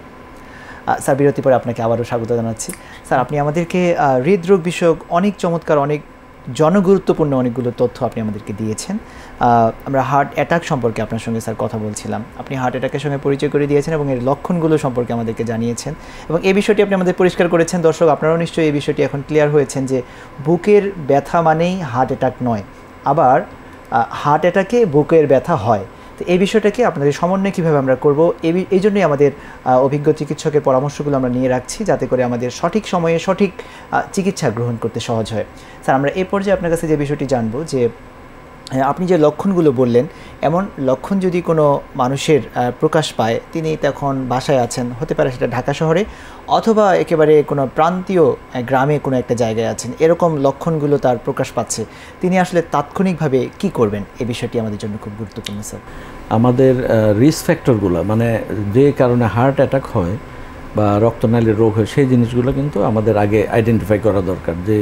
স্যার, বিরতি পরে আপনাকে আবারও স্বাগত জানাচ্ছি। স্যার, আপনি আমাদেরকে হৃদরোগ বিষয়ক অনেক চমৎকার, অনেক জনগুরুত্বপূর্ণ অনেকগুলো তথ্য আপনি আমাদেরকে দিয়েছেন। আমরা হার্ট অ্যাটাক সম্পর্কে আপনার সঙ্গে স্যার কথা বলছিলাম, আপনি হার্ট অ্যাটাকের সঙ্গে পরিচয় করে দিয়েছেন এবং এর লক্ষণগুলো সম্পর্কে আমাদেরকে জানিয়েছেন, এবং এই বিষয়টি আপনি আমাদের পরিষ্কার করেছেন। দর্শক, আপনারাও নিশ্চয়ই এই বিষয়টি এখন ক্লিয়ার হয়েছেন যে বুকের ব্যথা মানেই হার্ট অ্যাটাক নয়, আবার হার্ট অ্যাটাকে বুকের ব্যথা হয়। তো এই বিষয়টাকে আপনাদের সমন্বয় কীভাবে আমরা করব, এই জন্যই আমাদের অভিজ্ঞ চিকিৎসকের পরামর্শগুলো আমরা নিয়ে রাখছি, যাতে করে আমাদের সঠিক সময়ে সঠিক চিকিৎসা গ্রহণ করতে সহজ হয়। স্যার, আমরা এই পর্যায়ে আপনার কাছে যে বিষয়টি জানবো যে আপনি যে লক্ষণগুলো বললেন, এমন লক্ষণ যদি কোনো মানুষের প্রকাশ পায়, তিনি তখন বাসায় আছেন, হতে পারে সেটা ঢাকা শহরে অথবা একেবারে কোনো প্রান্তীয় গ্রামে কোনো একটা জায়গায় আছেন, এরকম লক্ষণগুলো তার প্রকাশ পাচ্ছে, তিনি আসলে তাৎক্ষণিকভাবে কি করবেন? এই বিষয়টি আমাদের জন্য খুব গুরুত্বপূর্ণ স্যার। আমাদের রিস্ক ফ্যাক্টরগুলো, মানে যে কারণে হার্ট অ্যাটাক হয় বা রক্তনালীর রোগ হয়, সেই জিনিসগুলো কিন্তু আমাদের আগে আইডেন্টিফাই করা দরকার, যে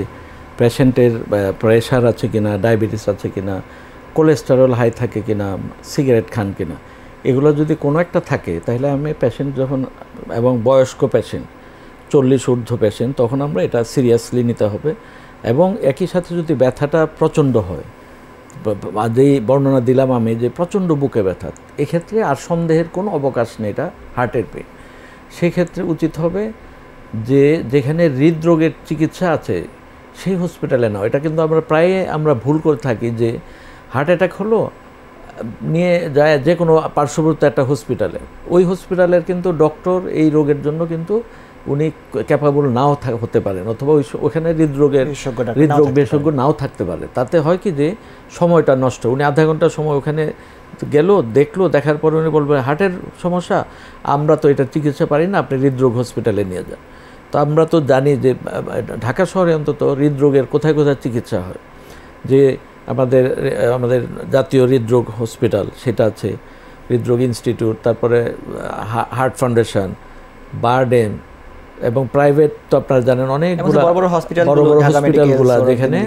পেশেন্টের প্রেশার আছে কিনা, ডায়াবেটিস আছে কিনা, কোলেস্টেরল হাই থাকে কিনা, সিগারেট খান কিনা। এগুলো যদি কোনো একটা থাকে, তাহলে আমি পেশেন্ট যখন, এবং বয়স্ক পেশেন্ট 40 ঊর্ধ্ব পেশেন্ট, তখন আমরা এটা সিরিয়াসলি নিতে হবে। এবং একই সাথে যদি ব্যথাটা প্রচণ্ড হয়, যেই বর্ণনা দিলাম আমি, যে প্রচণ্ড বুকে ব্যথা, এক্ষেত্রে আর সন্দেহের কোনো অবকাশ নেই, এটা হার্টের পেন। সেক্ষেত্রে উচিত হবে যে যেখানে হৃদরোগের চিকিৎসা আছে সেই হসপিটালে নাও। এটা কিন্তু আমরা ভুল করে থাকি, যে হার্ট অ্যাটাক হলো, নিয়ে যায় যে কোনো পার্শ্ববর্তী একটা হসপিটালে, ওই হসপিটালের কিন্তু ডক্টর এই রোগের জন্য কিন্তু উনি ক্যাপাবল নাও হতে পারেন, অথবা ওখানে হৃদরোগ বিশেষজ্ঞ নাও থাকতে পারে। তাতে হয় কি, যে সময়টা নষ্ট। উনি আধা ঘন্টা সময় ওখানে গেল, দেখলো, দেখার পরে উনি বলবেন হার্টের সমস্যা, আমরা তো এটা চিকিৎসা পারি না, আপনি হৃদরোগ হসপিটালে নিয়ে যান। তো আমরা তো জানি যে ঢাকা শহরে অন্তত হৃদরোগের কোথায় কোথায় চিকিৎসা হয়, যে আমাদের জাতীয় হৃদরোগ হসপিটাল সেটা আছে, হৃদরোগ ইনস্টিটিউট, তারপরে হার্ট ফাউন্ডেশন, বারডেম, এবং প্রাইভেট তো আপনারা জানেন অনেকগুলো বড় বড় হসপিটালগুলো, যেখানে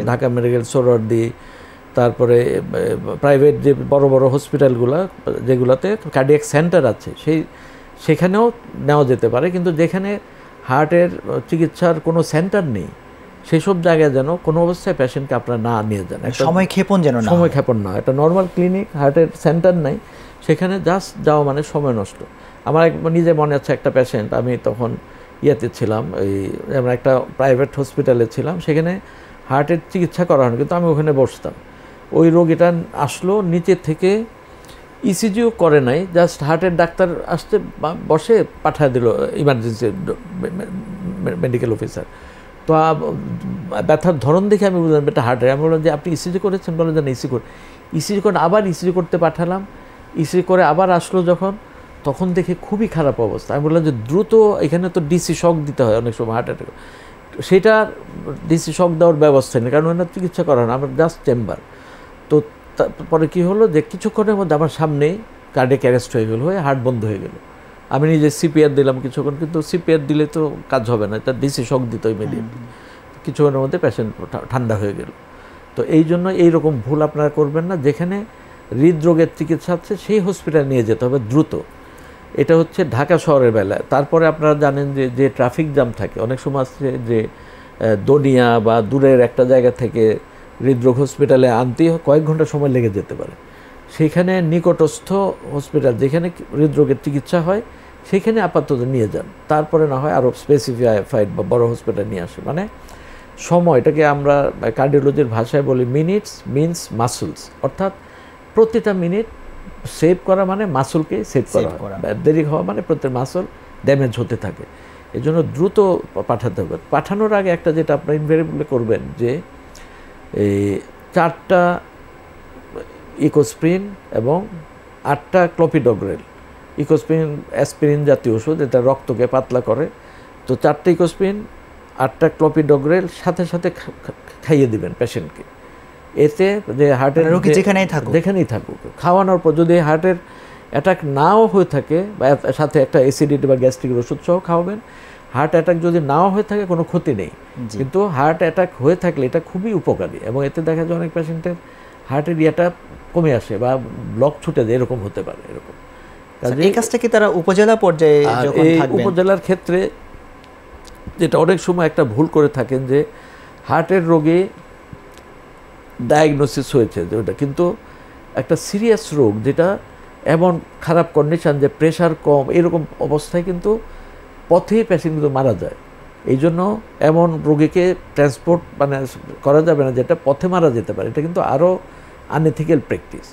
ঢাকা মেডিকেল, সোহরাওয়ার্দী, তারপরে প্রাইভেট যে বড় বড় হসপিটালগুলো যেগুলোতে কার্ডিয়াক সেন্টার আছে, সেখানেও নেওয়া যেতে পারে। কিন্তু যেখানে হার্টের চিকিৎসার কোনো সেন্টার নেই, সেই সব জায়গায় যেন কোনো অবস্থায় পেশেন্টকে আপনারা না নিয়ে যান। সময় ক্ষেপণ না, একটা নর্মাল ক্লিনিক, হার্টের সেন্টার নাই, সেখানে জাস্ট যাওয়া মানে সময় নষ্ট। আমার নিজে মনে আছে, একটা পেশেন্ট, আমি তখন ইয়েতে ছিলাম, আমরা একটা প্রাইভেট হসপিটালে ছিলাম, সেখানে হার্টের চিকিৎসা করা হয়, কিন্তু আমি ওখানে বসতাম। ওই রোগীটা আসলো, নিচে থেকে ইসিজিও করে নাই, জাস্ট হার্টের ডাক্তার আসতে বসে পাঠিয়ে দিল ইমার্জেন্সি মেডিকেল অফিসার। তো ব্যথার ধরন দেখে আমি বুঝলাম এটা হার্টের। আমি বললাম যে আপনি ইসিজি করেছেন? বলে যে না, ইসিজি করে আবার ইসিজি করতে পাঠালাম। ইসিজি করে আবার আসলো যখন, তখন দেখে খুবই খারাপ অবস্থা। আমি বললাম যে দ্রুত, এখানে তো ডিসি শক দিতে হয় অনেক সময় হার্ট অ্যাটাক, সেটা ডিসি শক দেওয়ার ব্যবস্থা নেই, কারণ ওনার চিকিৎসা করা হয় না, আমার জাস্ট চেম্বার। তো তারপরে কী হলো, যে কিছুক্ষণের মধ্যে আমার সামনেই কার্ডিয়াক অ্যারেস্ট হয়ে গেল, হয়ে হার্ট বন্ধ হয়ে গেল। আমি নিজে সিপিআর দিলাম কিছুক্ষণ, কিন্তু সিপিআর দিলে তো কাজ হবে না, এটা ডিসি শক দিত ইমিডিয়েটলি। কিছুক্ষণের মধ্যে পেশেন্ট ঠান্ডা হয়ে গেল। তো এই জন্য এইরকম ভুল আপনারা করবেন না, যেখানে হৃদরোগের চিকিৎসা আছে সেই হসপিটালে নিয়ে যেতে হবে দ্রুত। এটা হচ্ছে ঢাকা শহরের বেলায়। তারপরে আপনারা জানেন যে ট্রাফিক জ্যাম থাকে, অনেক সময় আছে যে দনিয়া বা দূরের একটা জায়গা থেকে হৃদরোগ হসপিটালে আনতে কয়েক ঘন্টা সময় লেগে যেতে পারে। সেইখানে নিকটস্থ হসপিটাল যেখানে হৃদরোগের চিকিৎসা হয় সেইখানে আপাতত নিয়ে যান, তারপরে না হয় আরও স্পেসিফাইড বা বড় হসপিটাল নিয়ে আসে। মানে সময়, এটাকে আমরা কার্ডিওলজির ভাষায় বলি মিনিটস মিনস মাসলস, অর্থাৎ প্রতিটা মিনিট সেভ করা মানে মাসলকে সেভ করা, দেরি হওয়া মানে প্রত্যেক মাসল ড্যামেজ হতে থাকে। এই জন্য দ্রুত পাঠাতে হবে। পাঠানোর আগে একটা যেটা আপনার ইনভেরিয়েবলি করবেন যে এই 4টা ইকোস্প্রিন এবং 8টা ক্লোপিডোগ্রেল। ইকোস্প্রিন অ্যাসপিরিন জাতীয় ওষুধ, এটা রক্তকে পাতলা করে। তো 4টা ইকোস্প্রিন 8টা ক্লোপিডোগ্রেল সাথে সাথে খাইয়ে দিবেন পেশেন্টকে। এতে যে হার্টের রোগী যেখানেই থাকুক খাওয়ানোর পর যদি হার্টের অ্যাটাক নাও হয়ে থাকে বা সাথে একটা অ্যাসিডিটি বা গ্যাস্ট্রিকের ওষুধ সহ খাওয়াবেন। হার্ট অ্যাটাক যদি নাও হয়ে থাকে কোনো ক্ষতি নেই, কিন্তু হার্ট অ্যাটাক হয়ে থাকলে এটা খুবই উপকারী এবং এতে দেখা যায় অনেক পেশেন্টের হার্টের ইয়েটা কমে আসে বা ব্লক ছুটে যায়, এরকম হতে পারে। এরকম এই কাজটা কি তারা উপজেলা পর্যায়ে যখন থাকবেন? উপজেলার ক্ষেত্রে যেটা অনেক সময় একটা ভুল করে থাকেন যে হার্টের রোগে ডায়াগনোসিস হয়েছে যে ওটা কিন্তু একটা সিরিয়াস রোগ, যেটা এমন খারাপ কন্ডিশন যে প্রেশার কম, এরকম অবস্থায় কিন্তু পথেই পেশেন্ট কিন্তু মারা যায়। এই জন্য এমন রোগীকে ট্রান্সপোর্ট মানে করা যাবে না যেটা পথে মারা যেতে পারে। এটা কিন্তু আরও আনএথিক্যাল প্র্যাকটিস।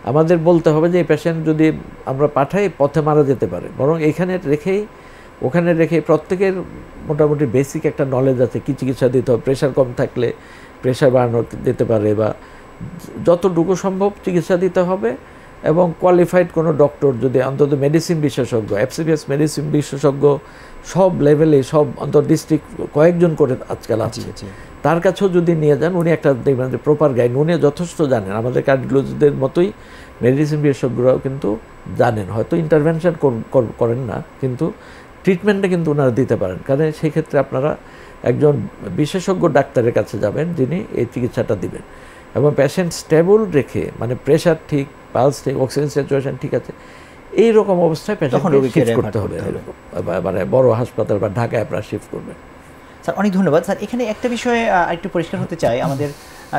আমাদের বলতে হবে যে এই পেশেন্ট যদি আমরা পাঠাই পথে মারা যেতে পারে, বরং এইখানে রেখেই ওখানে রেখে প্রত্যেকের মোটামুটি বেসিক একটা নলেজ আছে কী চিকিৎসা দিতে হবে। প্রেশার কম থাকলে প্রেশার বাড়ানো যেতে পারে বা যতটুকু সম্ভব চিকিৎসা দিতে হবে। এবং কোয়ালিফাইড কোনো ডক্টর যদি অন্তত মেডিসিন বিশেষজ্ঞ, এফসিপিএস মেডিসিন বিশেষজ্ঞ সব লেভেলে, সব অন্তত ডিস্ট্রিক্ট কয়েকজন করে আজকাল আছে, তার কাছেও যদি নিয়ে যান, উনি একটা দেখবেন যে প্রপার গাইড, উনি যথেষ্ট জানেন। আমাদের কার্ডিওলজিদের মতোই মেডিসিন বিশেষজ্ঞরাও কিন্তু জানেন, হয়তো ইন্টারভেনশন করেন না, কিন্তু ট্রিটমেন্টটা কিন্তু ওনারা দিতে পারেন। কারণ সেই ক্ষেত্রে আপনারা একজন বিশেষজ্ঞ ডাক্তারের কাছে যাবেন যিনি এই চিকিৎসাটা দিবেন এবং পেশেন্ট স্টেবল রেখে, মানে প্রেশার ঠিক, পালস ঠিক, অক্সিজেন স্যাচুরেশন ঠিক আছে, এইরকম অবস্থায় পেশেন্টকে শিফট করতে হবে, মানে বড় হাসপাতাল বা ঢাকায় আপনারা শিফট করবেন। স্যার অনেক ধন্যবাদ। স্যার এখানে একটা বিষয়ে আরেকটু পরিষ্কার হতে চাই, আমাদের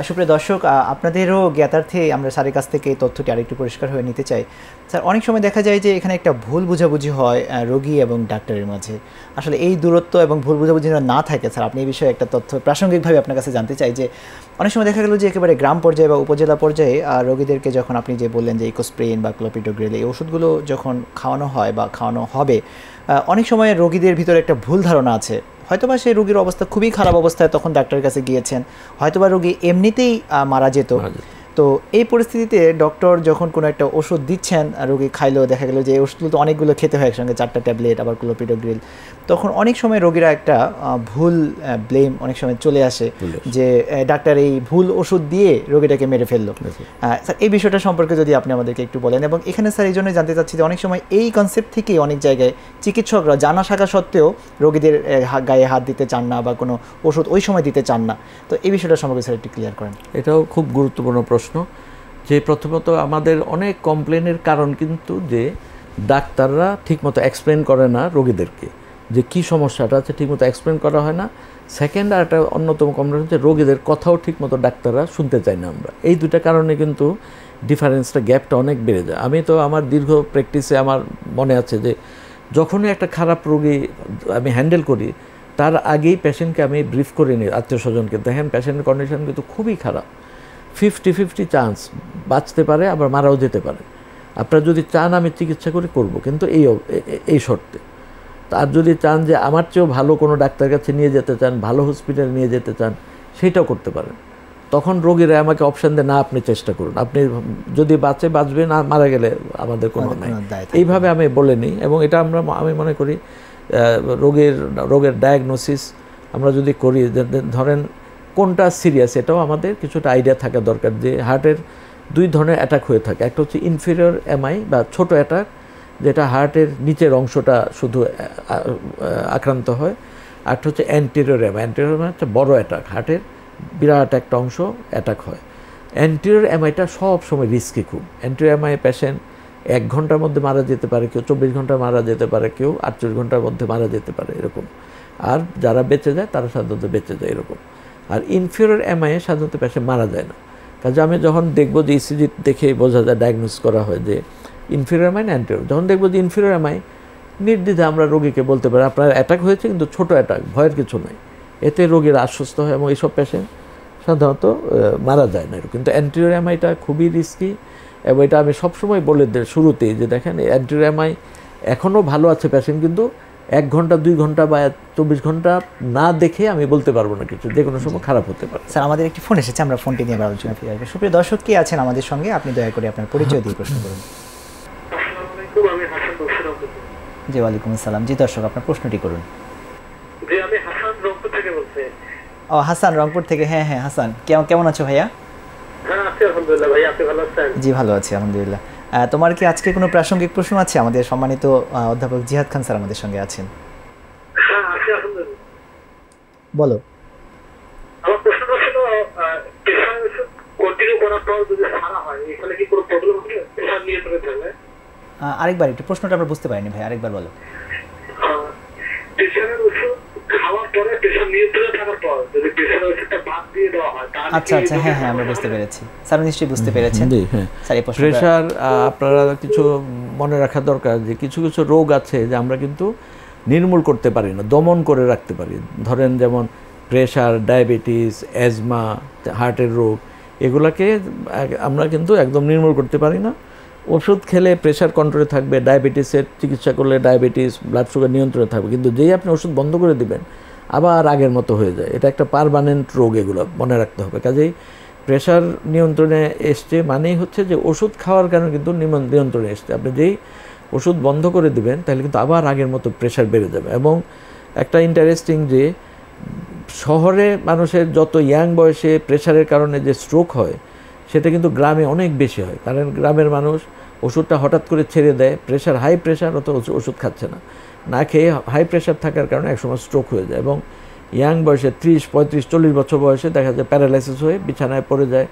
সুপ্রিয় দর্শক আপনাদেরও জ্ঞাতার্থে আমরা স্যারের কাছ থেকে তথ্যটি আরেকটু পরিষ্কার হয়ে নিতে চাই। স্যার অনেক সময় দেখা যায় যে এখানে একটা ভুল বোঝাবুঝি হয় রোগী এবং ডাক্তারের মাঝে। আসলে এই দূরত্ব এবং ভুল বোঝাবুঝি না থাকে, স্যার আপনি এই বিষয়ে একটা তথ্য প্রাসঙ্গিকভাবে আপনার কাছে জানতে চাই যে অনেক সময় দেখা গেল যে একেবারে গ্রাম পর্যায়ে বা উপজেলা পর্যায়ে রোগীদেরকে যখন আপনি যে বললেন যে ইকোস্প্রিন বা ক্লোপিডোগ্রেল এই ওষুধগুলো যখন খাওয়ানো হয় বা খাওয়ানো হবে, অনেক সময় রোগীদের ভিতরে একটা ভুল ধারণা আছে, হয়তোবা সেই রোগীর অবস্থা খুবই খারাপ অবস্থায় তখন ডাক্তারের কাছে গিয়েছেন, হয়তোবা রোগী এমনিতেই মারা যেত। তো এই পরিস্থিতিতে ডক্টর যখন কোনো একটা ওষুধ দিচ্ছেন, রোগী খাইলেও দেখা গেল যে এই ওষুধগুলো তো অনেকগুলো খেতে হয় একসঙ্গে, 4টা ট্যাবলেট আবার ক্লোপিডোগ্রেল, তখন অনেক সময় রোগীরা একটা ভুল ব্লেম অনেক সময় চলে আসে যে ডাক্তার এই ভুল ওষুধ দিয়ে রোগীটাকে মেরে ফেললো। স্যার এই বিষয়টা সম্পর্কে যদি আপনি আমাদেরকে একটু বলেন। এবং এখানে স্যার এই জন্যই জানতে চাচ্ছি যে অনেক সময় এই কনসেপ্ট থেকেই অনেক জায়গায় চিকিৎসকরা জানা শাখা সত্ত্বেও রোগীদের গায়ে হাত দিতে চান না বা কোনো ওষুধ ওই সময় দিতে চান না। তো এই বিষয়টা সম্পর্কে স্যার একটু ক্লিয়ার করেন। এটাও খুব গুরুত্বপূর্ণ প্রশ্ন। যে প্রথমত আমাদের অনেক কমপ্লেনের কারণ কিন্তু যে ডাক্তাররা ঠিকমতো এক্সপ্লেন করে না রোগীদেরকে যে কী সমস্যাটা আছে, ঠিকমতো এক্সপ্লেন করা হয় না। সেকেন্ড আর একটা অন্যতম কমপ্লেন হচ্ছে রোগীদের কথাও ঠিকমতো ডাক্তাররা শুনতে চায় না আমরা। এই দুটা কারণে কিন্তু ডিফারেন্সটা, গ্যাপটা অনেক বেড়ে যায়। আমি তো আমার দীর্ঘ প্র্যাকটিসে আমার মনে আছে যে যখনই একটা খারাপ রোগী আমি হ্যান্ডেল করি তার আগেই পেশেন্টকে আমি ব্রিফ করে নিই, আত্মীয় স্বজনকে, দেখেন পেশেন্টের কন্ডিশন কিন্তু খুবই খারাপ, 50-50 চান্স বাঁচতে পারে আবার মারাও যেতে পারে। আপনারা যদি চান আমি চিকিৎসা করে করব, কিন্তু এই শর্তে। আর যদি চান যে আমার চেয়েও ভালো কোনো ডাক্তারের কাছে নিয়ে যেতে চান, ভালো হসপিটালে নিয়ে যেতে চান, সেইটাও করতে পারেন। তখন রোগীরা আমাকে অপশান দেয় না আপনি চেষ্টা করুন, আপনি যদি বাঁচবে, না মারা গেলে আমাদের কোনো নাই। এইভাবে আমি বলে নিই এবং এটা আমি মনে করি রোগের ডায়াগনোসিস আমরা যদি করি, ধরেন কোনটা সিরিয়াস এটাও আমাদের কিছুটা আইডিয়া থাকা দরকার। যে হার্টের 2 ধরনের অ্যাটাক হয়ে থাকে, একটা হচ্ছে ইনফেরিয়র এমআই বা ছোট অ্যাটাক, যেটা হার্টের নিচের অংশটা শুধু আক্রান্ত হয়, আরেকটা হচ্ছে অ্যান্টেরিয়র এমআই। অ্যান্টেরিয়র এমআই হচ্ছে বড় অ্যাটাক, হার্টের বিরাট একটা অংশ অ্যাটাক হয়। অ্যান্টেরিয়র এমআইটা সব সময় রিস্কি খুব। অ্যান্টেরিয়র এমআই পেশেন্ট 1 ঘন্টার মধ্যে মারা যেতে পারে, কেউ 24 ঘন্টা মারা যেতে পারে, কেউ 48 ঘন্টার মধ্যে মারা যেতে পারে, এরকম। আর যারা বেঁচে যায় তারা সাধারণত বেঁচে যায় এরকম। আর ইনফিরিয়র এমআই সাধারণত পেশেন্ট মারা যায় না। কাজে আমি যখন দেখব যে ইসিজি দেখেই বোঝা যায়, ডায়াগনোস করা হয় যে ইনফিরিয়র এমআই না অ্যান্টেরিয়র, যখন দেখব যে ইনফিরিয়র এমআই নির্দ্বিধায় আমরা রোগীকে বলতে পারি আপনার অ্যাটাক হয়েছে, কিন্তু ছোট অ্যাটাক, ভয়ের কিছু নাই। এতে রোগীর আশ্বস্ত হয় এবং এইসব পেশেন্ট সাধারণত মারা যায় না। কিন্তু অ্যান্টেরিয়র এমআইটা খুবই রিস্কি, এবং এটা আমি সবসময় বলে দিই শুরুতেই যে দেখেন অ্যান্টেরিয়র এমআই এখনও ভালো আছে পেশেন্ট, কিন্তু 1 ঘন্টা 2 ঘন্টা বা 24 ঘন্টা না দেখে আমি বলতে পারবো না কিছু, যে কোনো সময় খারাপ হতে পারে। স্যার আমাদের একটি ফোন এসেছে, আমরা ফোনটি নিয়ে আলোচনা ফিরে আসবো। সুপ্রিয় দর্শক কে আছেন আমাদের সঙ্গে, আপনি দয়া করে আপনার পরিচয় দিয়ে প্রশ্ন করুন। আমি হাসান বলছিলাম। জি ওয়ালাইকুম আসসালাম। জি দর্শক আপনার প্রশ্নটি করুন। জি আমি হাসান রংপুর থেকে বলছি। ও হাসান রংপুর থেকে, হ্যাঁ হ্যাঁ হাসান, কেমন আছো ভাইয়া? হ্যাঁ আছি আলহামদুলিল্লাহ। ভাই আপনি ভালো আছেন? জি ভালো আছি আলহামদুলিল্লাহ। তোমার কি আজকে কোনো প্রাসঙ্গিক প্রশ্ন আছে? আমাদের সম্মানিত অধ্যাপক জিহাদ খান স্যার আমাদের সঙ্গে আছেন। হ্যাঁ আছি আলহামদুলিল্লাহ। বলো। আমার প্রশ্নটা ছিল প্রেশার ওষুধ কন্টিনিউ করার পর যদি সারা হয় এখানে কি কোনো প্রবলেম হবে? প্রেশার নিয়ন্ত্রণে থাকলে আরেকবার একটু প্রশ্নটা আমরা বুঝতে পারিনি ভাই, আরেকবার বলো। প্রেশারের ওষুধ খাওয়ার পরে প্রেশার নিয়ন্ত্রণে থাকার পর যদি প্রেশারের ওষুধটা বাদ দিয়ে দেওয়া হয় তাহলে আচ্ছা আচ্ছা, হ্যাঁ হ্যাঁ আমরা বুঝতে পেরেছি স্যার, নিশ্চয়ই বুঝতে পেরেছেন। জি হ্যাঁ, স্যার এই প্রশ্নটা প্রেশার আপনারা কিছু মনে রাখা দরকার যে কিছু কিছু রোগ আছে যে আমরা কিন্তু নির্মূল করতে পারি না, দমন করে রাখতে পারি। ধরেন যেমন প্রেশার, ডায়াবেটিস, অ্যাজমা, হার্টের রোগ, এগুলাকে আমরা কিন্তু একদম নির্মূল করতে পারি না। ওষুধ খেলে প্রেশার কন্ট্রোলে থাকবে, ডায়াবেটিসের চিকিৎসা করলে ডায়াবেটিস, ব্লাড সুগার নিয়ন্ত্রণে থাকবে, কিন্তু যেই আপনি ওষুধ বন্ধ করে দিবেন আবার আগের মতো হয়ে যায়। এটা একটা পার্মানেন্ট রোগ, এগুলো মনে রাখতে হবে। কাজেই প্রেশার নিয়ন্ত্রণে এসছে মানেই হচ্ছে যে ওষুধ খাওয়ার কারণে কিন্তু নিয়ন্ত্রণে এসছে। আপনি যেই ওষুধ বন্ধ করে দিবেন তাহলে কিন্তু আবার আগের মতো প্রেশার বেড়ে যাবে। এবং একটা ইন্টারেস্টিং যে শহরে মানুষের যত ইয়াং বয়সে প্রেশারের কারণে যে স্ট্রোক হয় সেটা কিন্তু গ্রামে অনেক বেশি হয়, কারণ গ্রামের মানুষ ওষুধটা হঠাৎ করে ছেড়ে দেয়, প্রেশার হাই প্রেশার অত ওষুধ খাচ্ছে না, না খেয়ে হাই প্রেশার থাকার কারণে একসময় স্ট্রোক হয়ে যায়। এবং ইয়াং বয়সে 30, 35, 40 বছর বয়সে দেখা যায় প্যারালাইসিস হয়ে বিছানায় পড়ে যায়।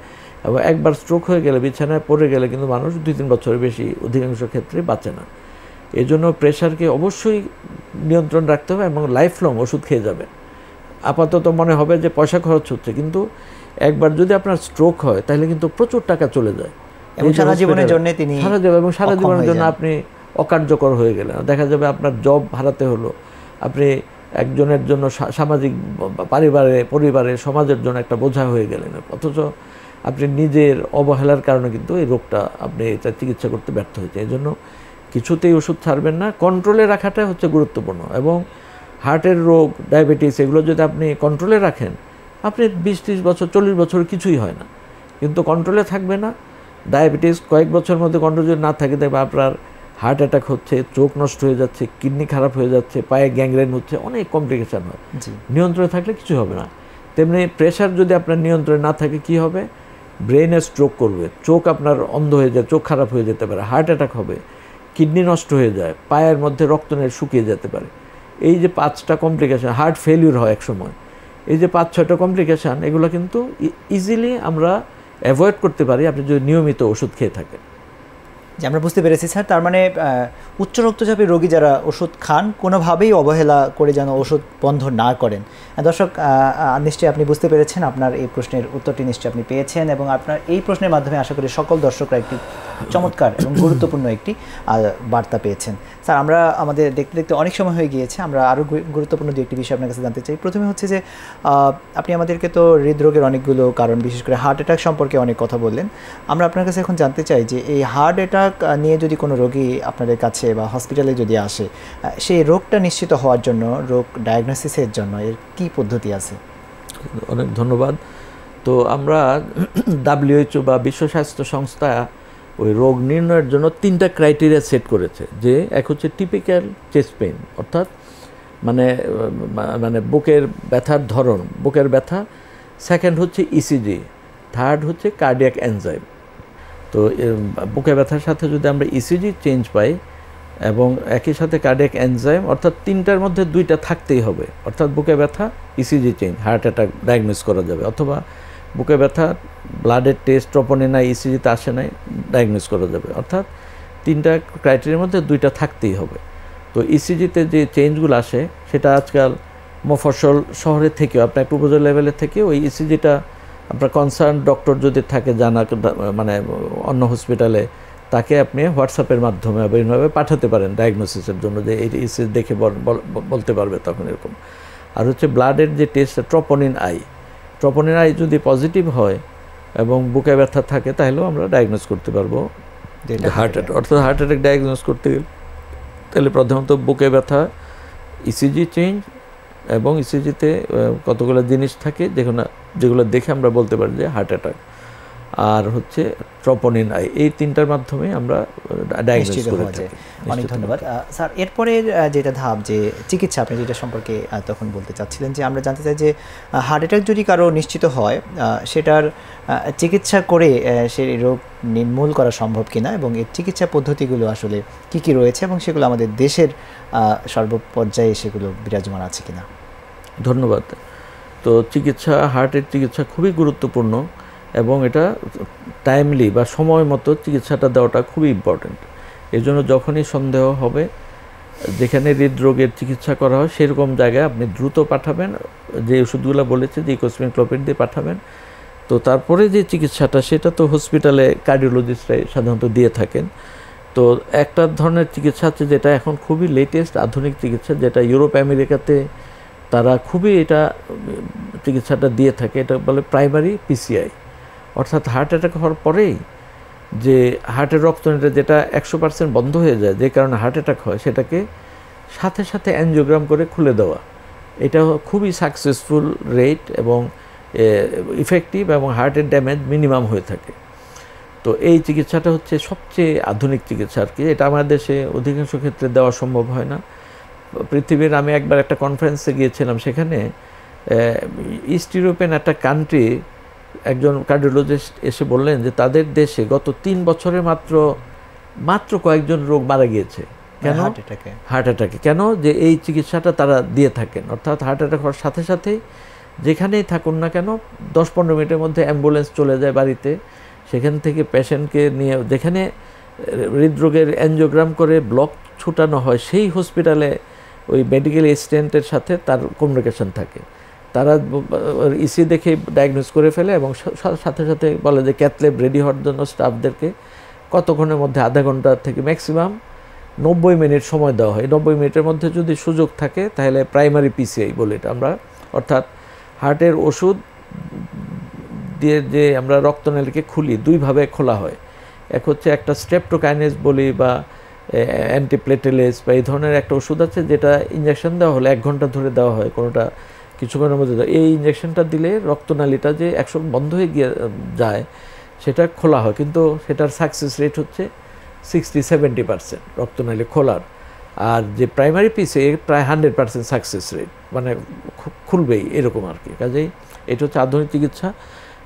এবং একবার স্ট্রোক হয়ে গেলে বিছানায় পড়ে গেলে কিন্তু মানুষ 2-3 বছরের বেশি অধিকাংশ ক্ষেত্রে বাঁচে না। এই জন্য প্রেশারকে অবশ্যই নিয়ন্ত্রণ রাখতে হবে এবং লাইফ লং ওষুধ খেয়ে যাবে। আপাতত মনে হবে যে পয়সা খরচ হচ্ছে, কিন্তু একবার যদি আপনার স্ট্রোক হয় তাহলে কিন্তু প্রচুর টাকা চলে যায় এবং সারা জীবনের জন্য তিনি সারা জীবনের জন্য আপনি অকার্যকর হয়ে গেলেন। দেখা যাবে আপনার জব হারাতে হলো, আপনি একজনের জন্য সামাজিক পরিবারে সমাজের জন্য একটা বোঝা হয়ে গেলেন, অথচ আপনি নিজের অবহেলার কারণে কিন্তু এই রোগটা আপনি এটা চিকিৎসা করতে ব্যর্থ হয়েছে। এই জন্য কিছুতেই ওষুধ ছাড়বেন না, কন্ট্রোলে রাখাটাই হচ্ছে গুরুত্বপূর্ণ। এবং হার্টের রোগ, ডায়াবেটিস, এগুলো যদি আপনি কন্ট্রোলে রাখেন আপনি 20-30 বছর 40 বছর কিছুই হয় না, কিন্তু কন্ট্রোলে থাকবে না। ডায়াবেটিস কয়েক বছরের মধ্যে কন্ট্রোল যদি না থাকে দেখবে আপনার হার্ট অ্যাটাক হচ্ছে, চোখ নষ্ট হয়ে যাচ্ছে, কিডনি খারাপ হয়ে যাচ্ছে, পায়ে গ্যাংগ্রেন হচ্ছে, অনেক কমপ্লিকেশান হয়। নিয়ন্ত্রণে থাকলে কিছু হবে না। তেমনি প্রেশার যদি আপনার নিয়ন্ত্রণে না থাকে কি হবে? ব্রেনে স্ট্রোক করবে, চোখ আপনার অন্ধ হয়ে যায়, চোখ খারাপ হয়ে যেতে পারে, হার্ট অ্যাটাক হবে, কিডনি নষ্ট হয়ে যায়, পায়ের মধ্যে রক্তনালী শুকিয়ে যেতে পারে। এই যে 5টা কমপ্লিকেশান, হার্ট ফেলিউর হয় এক সময়, এই যে 5-6টা কমপ্লিকেশান, এগুলো কিন্তু ইজিলি আমরা অ্যাভয়েড করতে পারি আপনি যদি নিয়মিত ওষুধ খেয়ে থাকেন। যে আমরা বুঝতে পেরেছি স্যার, তার মানে উচ্চ রক্তচাপের রোগী যারা ওষুধ খান কোনোভাবেই অবহেলা করে যেন ওষুধ বন্ধ না করেন। দর্শক নিশ্চয়ই আপনি বুঝতে পেরেছেন, আপনার এই প্রশ্নের উত্তরটি নিশ্চয়ই আপনি পেয়েছেন এবং আপনার এই প্রশ্নের মাধ্যমে আশা করি সকল দর্শকরা একটি চমৎকার এবং গুরুত্বপূর্ণ একটি বার্তা পেয়েছেন। স্যার আমরা আমাদের দেখতে দেখতে অনেক সময় হয়ে গিয়েছে, আমরা আরও গুরুত্বপূর্ণ দু একটি বিষয় আপনার কাছে জানতে চাই। প্রথমে হচ্ছে যে আপনি আমাদেরকে তো হৃদরোগের অনেকগুলো কারণ, বিশেষ করে হার্ট অ্যাটাক সম্পর্কে অনেক কথা বললেন। আমরা আপনার কাছে এখন জানতে চাই যে এই হার্ট অ্যাটাক নিয়ে যদি কোনো রোগী আপনাদের কাছে বা হসপিটালে যদি আসে, সেই রোগটা নিশ্চিত হওয়ার জন্য, রোগ ডায়াগনোসিসের জন্য এর কী পদ্ধতি আছে? অনেক ধন্যবাদ। তো আমরা WHO বা বিশ্ব স্বাস্থ্য সংস্থা ওই রোগ নির্ণয়ের জন্য 3টা ক্রাইটেরিয়া সেট করেছে। যে এক হচ্ছে টিপিক্যাল চেস্ট পেইন, অর্থাৎ মানে বুকের ব্যথার ধরন, বুকের ব্যথা। সেকেন্ড হচ্ছে ইসিজি, থার্ড হচ্ছে কার্ডিয়াক এনজাইম। তো বুকে ব্যথার সাথে যদি আমরা ইসিজি চেঞ্জ পাই এবং একই সাথে কার্ডিয়াক এনজাইম, অর্থাৎ 3টার মধ্যে 2টা থাকতেই হবে, অর্থাৎ বুকে ব্যথা, ECG change, heart attack diagnose করা যাবে, অথবা বুকে ব্যথা, ব্লাডের টেস্ট ট্রপনে নাই, ইসিজিতে আসে নাই, ডায়াগনোস করা যাবে। অর্থাৎ 3টা ক্রাইটেরিয়ার মধ্যে 2টা থাকতেই হবে। তো ইসিজিতে যে চেঞ্জগুলো আসে সেটা আজকাল মফস্বল শহরে থেকেও আপনার একটু উপজেলা লেভেলে থেকে ওই ইসিজিটা আপনার কনসার্ন ডক্টর যদি থাকে জানা, মানে অন্য হসপিটালে, তাকে আপনি হোয়াটসঅ্যাপের মাধ্যমে বা এইভাবে পাঠাতে পারেন ডায়াগনোসিসের জন্য, যে এই ইসিজি দেখে বলতে পারবে তখন এরকম। আর হচ্ছে ব্লাডের যে টেস্ট ট্রপোনিন আই যদি পজিটিভ হয় এবং বুকে ব্যথা থাকে, তাহলেও আমরা ডায়াগনোস করতে পারবো হার্ট অ্যাটাক। অর্থাৎ হার্ট অ্যাটাক ডায়াগনোস করতে গেলে তাহলে প্রধানত বুকে ব্যথা, ইসিজি চেঞ্জ, এবং ইসিজিতে কতগুলো জিনিস থাকে যেগুলো দেখে আমরা বলতে পারি যে হার্ট অ্যাটাক, আর হচ্ছে ট্রপোনিন আই, এই তিনটার মাধ্যমে আমরা ডায়াগনোস করে থাকি। অনেক ধন্যবাদ স্যার। এরপরের যেটা ধাপ, যে চিকিৎসা, আপনি যেটা সম্পর্কে তখন বলতে চাচ্ছিলেন, যে আমরা জানতে চাই যে হার্ট অ্যাটাক যদি কারো নিশ্চিত হয়, সেটার চিকিৎসা করে সেই রোগ নির্মূল করা সম্ভব কিনা, এবং এর চিকিৎসা পদ্ধতিগুলো আসলে কি কি রয়েছে, এবং সেগুলো আমাদের দেশের সর্বপর্যায়ে সেগুলো বিরাজমান আছে কিনা। ধন্যবাদ। তো চিকিৎসা, হার্টের চিকিৎসা খুবই গুরুত্বপূর্ণ, এবং এটা টাইমলি বা সময় মতো চিকিৎসাটা দেওয়াটা খুবই ইম্পর্ট্যান্ট। এই জন্য যখনই সন্দেহ হবে যেখানে হৃদরোগের চিকিৎসা করা হয় সেরকম জায়গায় আপনি দ্রুত পাঠাবেন, যে ওষুধগুলো বলেছে যে ইকোস্পিরিন ক্লোপিড দিয়ে পাঠাবেন। তো তারপরে যে চিকিৎসাটা, সেটা তো হসপিটালে কার্ডিওলজিস্টরাই সাধারণত দিয়ে থাকেন। তো একটা ধরনের চিকিৎসা আছে যেটা এখন খুবই লেটেস্ট আধুনিক চিকিৎসা, যেটা ইউরোপ আমেরিকাতে তারা খুবই এটা চিকিৎসাটা দিয়ে থাকে, এটা বলে প্রাইমারি পিসিআই। অর্থাৎ হার্ট অ্যাটাক হওয়ার পরেই যে হার্টের রক্তনালীটা যেটা 100% বন্ধ হয়ে যায়, যে কারণে হার্ট অ্যাটাক হয়, সেটাকে সাথে সাথে অ্যানজিওগ্রাম করে খুলে দেওয়া। এটা খুবই সাকসেসফুল রেট এবং ইফেক্টিভ, এবং হার্টের ড্যামেজ মিনিমাম হয়ে থাকে। তো এই চিকিৎসাটা হচ্ছে সবচেয়ে আধুনিক চিকিৎসা আর কি। এটা আমাদের দেশে অধিকাংশ ক্ষেত্রে দেওয়া সম্ভব হয় না। পৃথিবীর, আমি একবার একটা কনফারেন্সে গিয়েছিলাম, সেখানে ইস্ট ইউরোপিয়ান একটা কান্ট্রি একজন কার্ডিওলজিস্ট এসে বললেন যে তাদের দেশে গত 3 বছরে মাত্র কয়েকজন রোগ মারা গিয়েছে। কেন? হার্ট অ্যাটাকে। কেন? যে এই চিকিৎসাটা তারা দিয়ে থাকেন। অর্থাৎ হার্ট অ্যাটাক হওয়ার সাথে সাথেই যেখানেই থাকুন না কেন, 10-15 মিনিটের মধ্যে অ্যাম্বুলেন্স চলে যায় বাড়িতে, সেখান থেকে পেশেন্টকে নিয়ে যেখানে হৃদরোগের অ্যানজিওগ্রাম করে ব্লক ছুটানো হয়, সেই হসপিটালে ওই মেডিকেল অ্যাসিস্ট্যান্টের সাথে তার কমিউনিকেশন থাকে। তারা ইসি দেখে ডায়াগনোস করে ফেলে, এবং সাথে সাথে বলে যে ক্যাথ-ল্যাব রেডি হওয়ার জন্য স্টাফদেরকে কতক্ষণের মধ্যে, আধা ঘন্টা থেকে ম্যাক্সিমাম 90 মিনিট সময় দেওয়া হয়। 90 মিনিটের মধ্যে যদি সুযোগ থাকে তাহলে প্রাইমারি পিসিআই বলে এটা আমরা। অর্থাৎ হার্টের ওষুধ দিয়ে যে আমরা রক্তনালীকে খুলি, দুইভাবে খোলা হয়। এক হচ্ছে একটা স্ট্রেপ্টোকাইনেজ বলি বা অ্যান্টিপ্লেটেলেস বা এই ধরনের একটা ওষুধ আছে, যেটা ইঞ্জেকশন দেওয়া হলে 1 ঘন্টা ধরে দেওয়া হয়, কোনোটা কিছুক্ষণের মধ্যে। এই ইঞ্জেকশনটা দিলে রক্তনালীটা যে 100 বন্ধ হয়ে গিয়ে যায়, সেটা খোলা হয়, কিন্তু সেটার সাকসেস রেট হচ্ছে 60-70% রক্তনালী খোলার। আর যে প্রাইমারি পিসে প্রায় 100% সাকসেস রেট, মানে খুলবেই এরকম আর কি। কাজেই এটা হচ্ছে আধুনিক চিকিৎসা।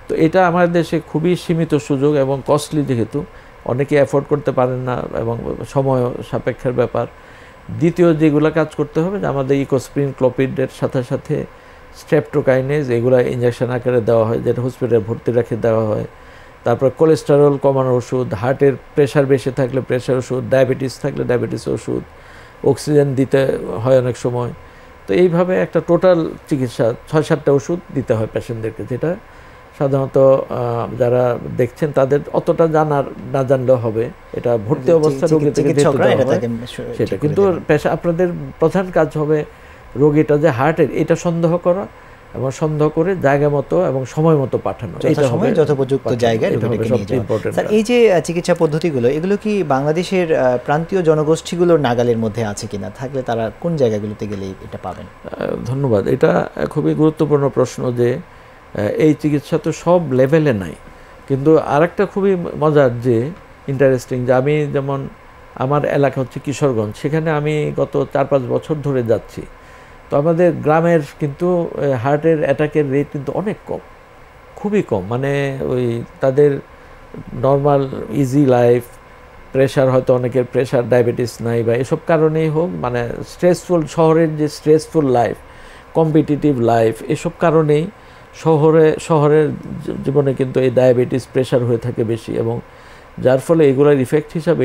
তো এটা আমাদের দেশে খুবই সীমিত সুযোগ এবং কস্টলি, যেহেতু অনেকে অ্যাফোর্ড করতে পারেন না এবং সময় সাপেক্ষের ব্যাপার। দ্বিতীয় যেগুলো কাজ করতে হবে, যে আমাদের ইকোস্পিরিন ক্লোপিডের সাথে সাথে স্ট্রেপ্টোকাইনেজ, এগুলো ইঞ্জেকশন আকারে দেওয়া হয়, যেটা হসপিটালে ভর্তি রেখে দেওয়া হয়। তারপর কোলেস্টেরল কমানোর ওষুধ, হার্টের প্রেশার বেশি থাকলে প্রেশার ওষুধ, ডায়াবেটিস থাকলে ডায়াবেটিস ওষুধ, অক্সিজেন দিতে হয় অনেক সময়। তো এইভাবে একটা টোটাল চিকিৎসা 6-7টা ওষুধ দিতে হয় পেশেন্টদেরকে, যেটা সাধারণত যারা দেখছেন তাদের অতটা না জানলেও হবে। এটা ভর্তি অবস্থা রোগী থেকে সেটা, কিন্তু আপনাদের প্রধান কাজ হবে রোগীটা যে হার্টের, এটা সন্দেহ করা, এবং সন্দেহ করে জায়গা মতো এবং সময় মতো পাঠানো, এটা সময় যথোপযুক্ত জায়গায় রোগীকে নিয়ে যাওয়া। স্যার, এই যে চিকিৎসা পদ্ধতিগুলো, এগুলো কি বাংলাদেশের প্রান্তীয় জনগোষ্ঠীগুলোর নাগালের মধ্যে আছে কিনা? থাকলে তারা কোন জায়গাগুলোতে গেলে এটা পাবেন? ধন্যবাদ। এটা খুবই গুরুত্বপূর্ণ প্রশ্ন, যে এই চিকিৎসা তো সব লেভেলে নাই। কিন্তু আরেকটা খুবই মজার, যে ইন্টারেস্টিং, যে আমি যেমন আমার এলাকা হচ্ছে কিশোরগঞ্জ, সেখানে আমি গত 4-5 বছর ধরে যাচ্ছি। তো আমাদের গ্রামের কিন্তু হার্টের অ্যাটাকের রেট কিন্তু অনেক কম, খুবই কম। মানে ওই তাদের নর্মাল ইজি লাইফ, প্রেশার হয়তো অনেকের প্রেশার, ডায়াবেটিস নাই, বা এসব কারণেই হোক, মানে স্ট্রেসফুল, শহরের যে স্ট্রেসফুল লাইফ, কম্পিটিটিভ লাইফ, এসব কারণেই শহরের জীবনে কিন্তু এই ডায়াবেটিস, প্রেশার হয়ে থাকে বেশি, এবং যার ফলে এগুলোর ইফেক্ট হিসাবে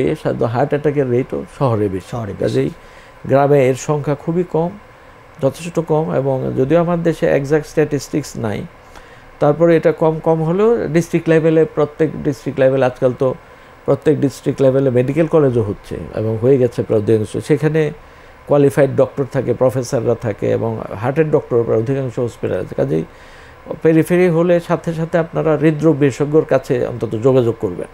হার্ট অ্যাটাকের রেটও শহরে বেশি। কাজেই গ্রামে এর সংখ্যা খুবই কম, যথেষ্ট কম, এবং যদিও আমার দেশে এক্সাক্ট স্ট্যাটিস্টিক্স নাই, তারপরে এটা কম কম হলেও ডিস্ট্রিক্ট লেভেলে, প্রত্যেক ডিস্ট্রিক্ট লেভেলে আজকাল তো প্রত্যেক ডিস্ট্রিক্ট লেভেলে মেডিকেল কলেজও হচ্ছে এবং হয়ে গেছে প্রায় অধিকাংশ, সেখানে কোয়ালিফাইড ডক্টর থাকে, প্রফেসররা থাকে এবং হার্টের ডক্টর অধিকাংশ হসপিটাল আছে। কাজেই পেরিফেরি হলে সাথে সাথে আপনারা হৃদরোগ বিশেষজ্ঞর কাছে অন্তত যোগাযোগ করবেন,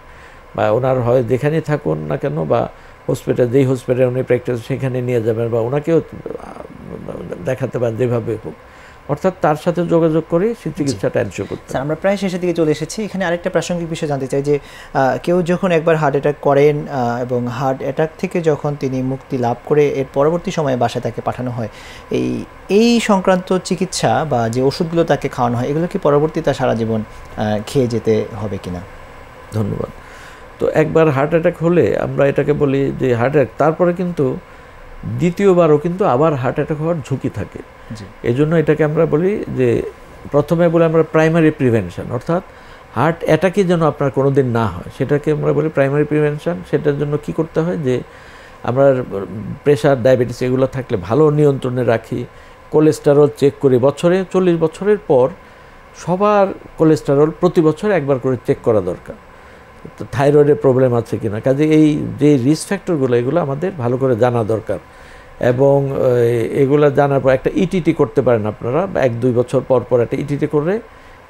বা ওনার হয় যেখানেই থাকুন না কেন, বা হসপিটাল যেই হসপিটালে উনি প্র্যাকটিস সেখানে নিয়ে যাবেন, বা ওনাকেও দেখাতে পারেন যেভাবে হোক, অর্থাৎ তার সাথে যোগাযোগ করে সেই চিকিৎসাটা এনশিওর করতে। স্যার, আমরা প্রায় শেষের দিকে চলে এসেছি। এখানে আরেকটা প্রাসঙ্গিক বিষয় জানতে চাই যে কেউ যখন একবার হার্ট অ্যাটাক করেন এবং হার্ট অ্যাটাক থেকে যখন তিনি মুক্তি লাভ করে এর পরবর্তী সময়ে বাসায় তাকে পাঠানো হয়, এই সংক্রান্ত চিকিৎসা বা যে ওষুধগুলো তাকে খাওয়ানো হয়, এগুলো কি পরবর্তীতে সারা জীবন খেয়ে যেতে হবে কিনা? ধন্যবাদ। তো একবার হার্ট অ্যাটাক হলে আমরা এটাকে বলি যে হার্ট অ্যাটাক, তারপরে কিন্তু দ্বিতীয়বারও কিন্তু আবার হার্ট অ্যাটাক হওয়ার ঝুঁকি থাকে। এই জন্য এটাকে আমরা বলি যে প্রথমে বলে আমরা প্রাইমারি প্রিভেনশন, অর্থাৎ হার্ট অ্যাটাকই যেন আপনার কোনো দিন না হয়, সেটাকে আমরা বলি প্রাইমারি প্রিভেনশন। সেটার জন্য কি করতে হয় যে আমরা প্রেশার, ডায়াবেটিস এগুলো থাকলে ভালো নিয়ন্ত্রণে রাখি, কোলেস্টেরল চেক করি বছরে, 40 বছরের পর সবার কোলেস্টেরল প্রতি বছর একবার করে চেক করা দরকার, থাইরয়েডের প্রবলেম আছে কিনা। কাজে এই যে রিস্ক ফ্যাক্টরগুলো এগুলো আমাদের ভালো করে জানা দরকার, এবং এগুলো জানার পর একটা ইটিটি করতে পারেন আপনারা 1-2 বছর পর পর একটা ইটিটি করে,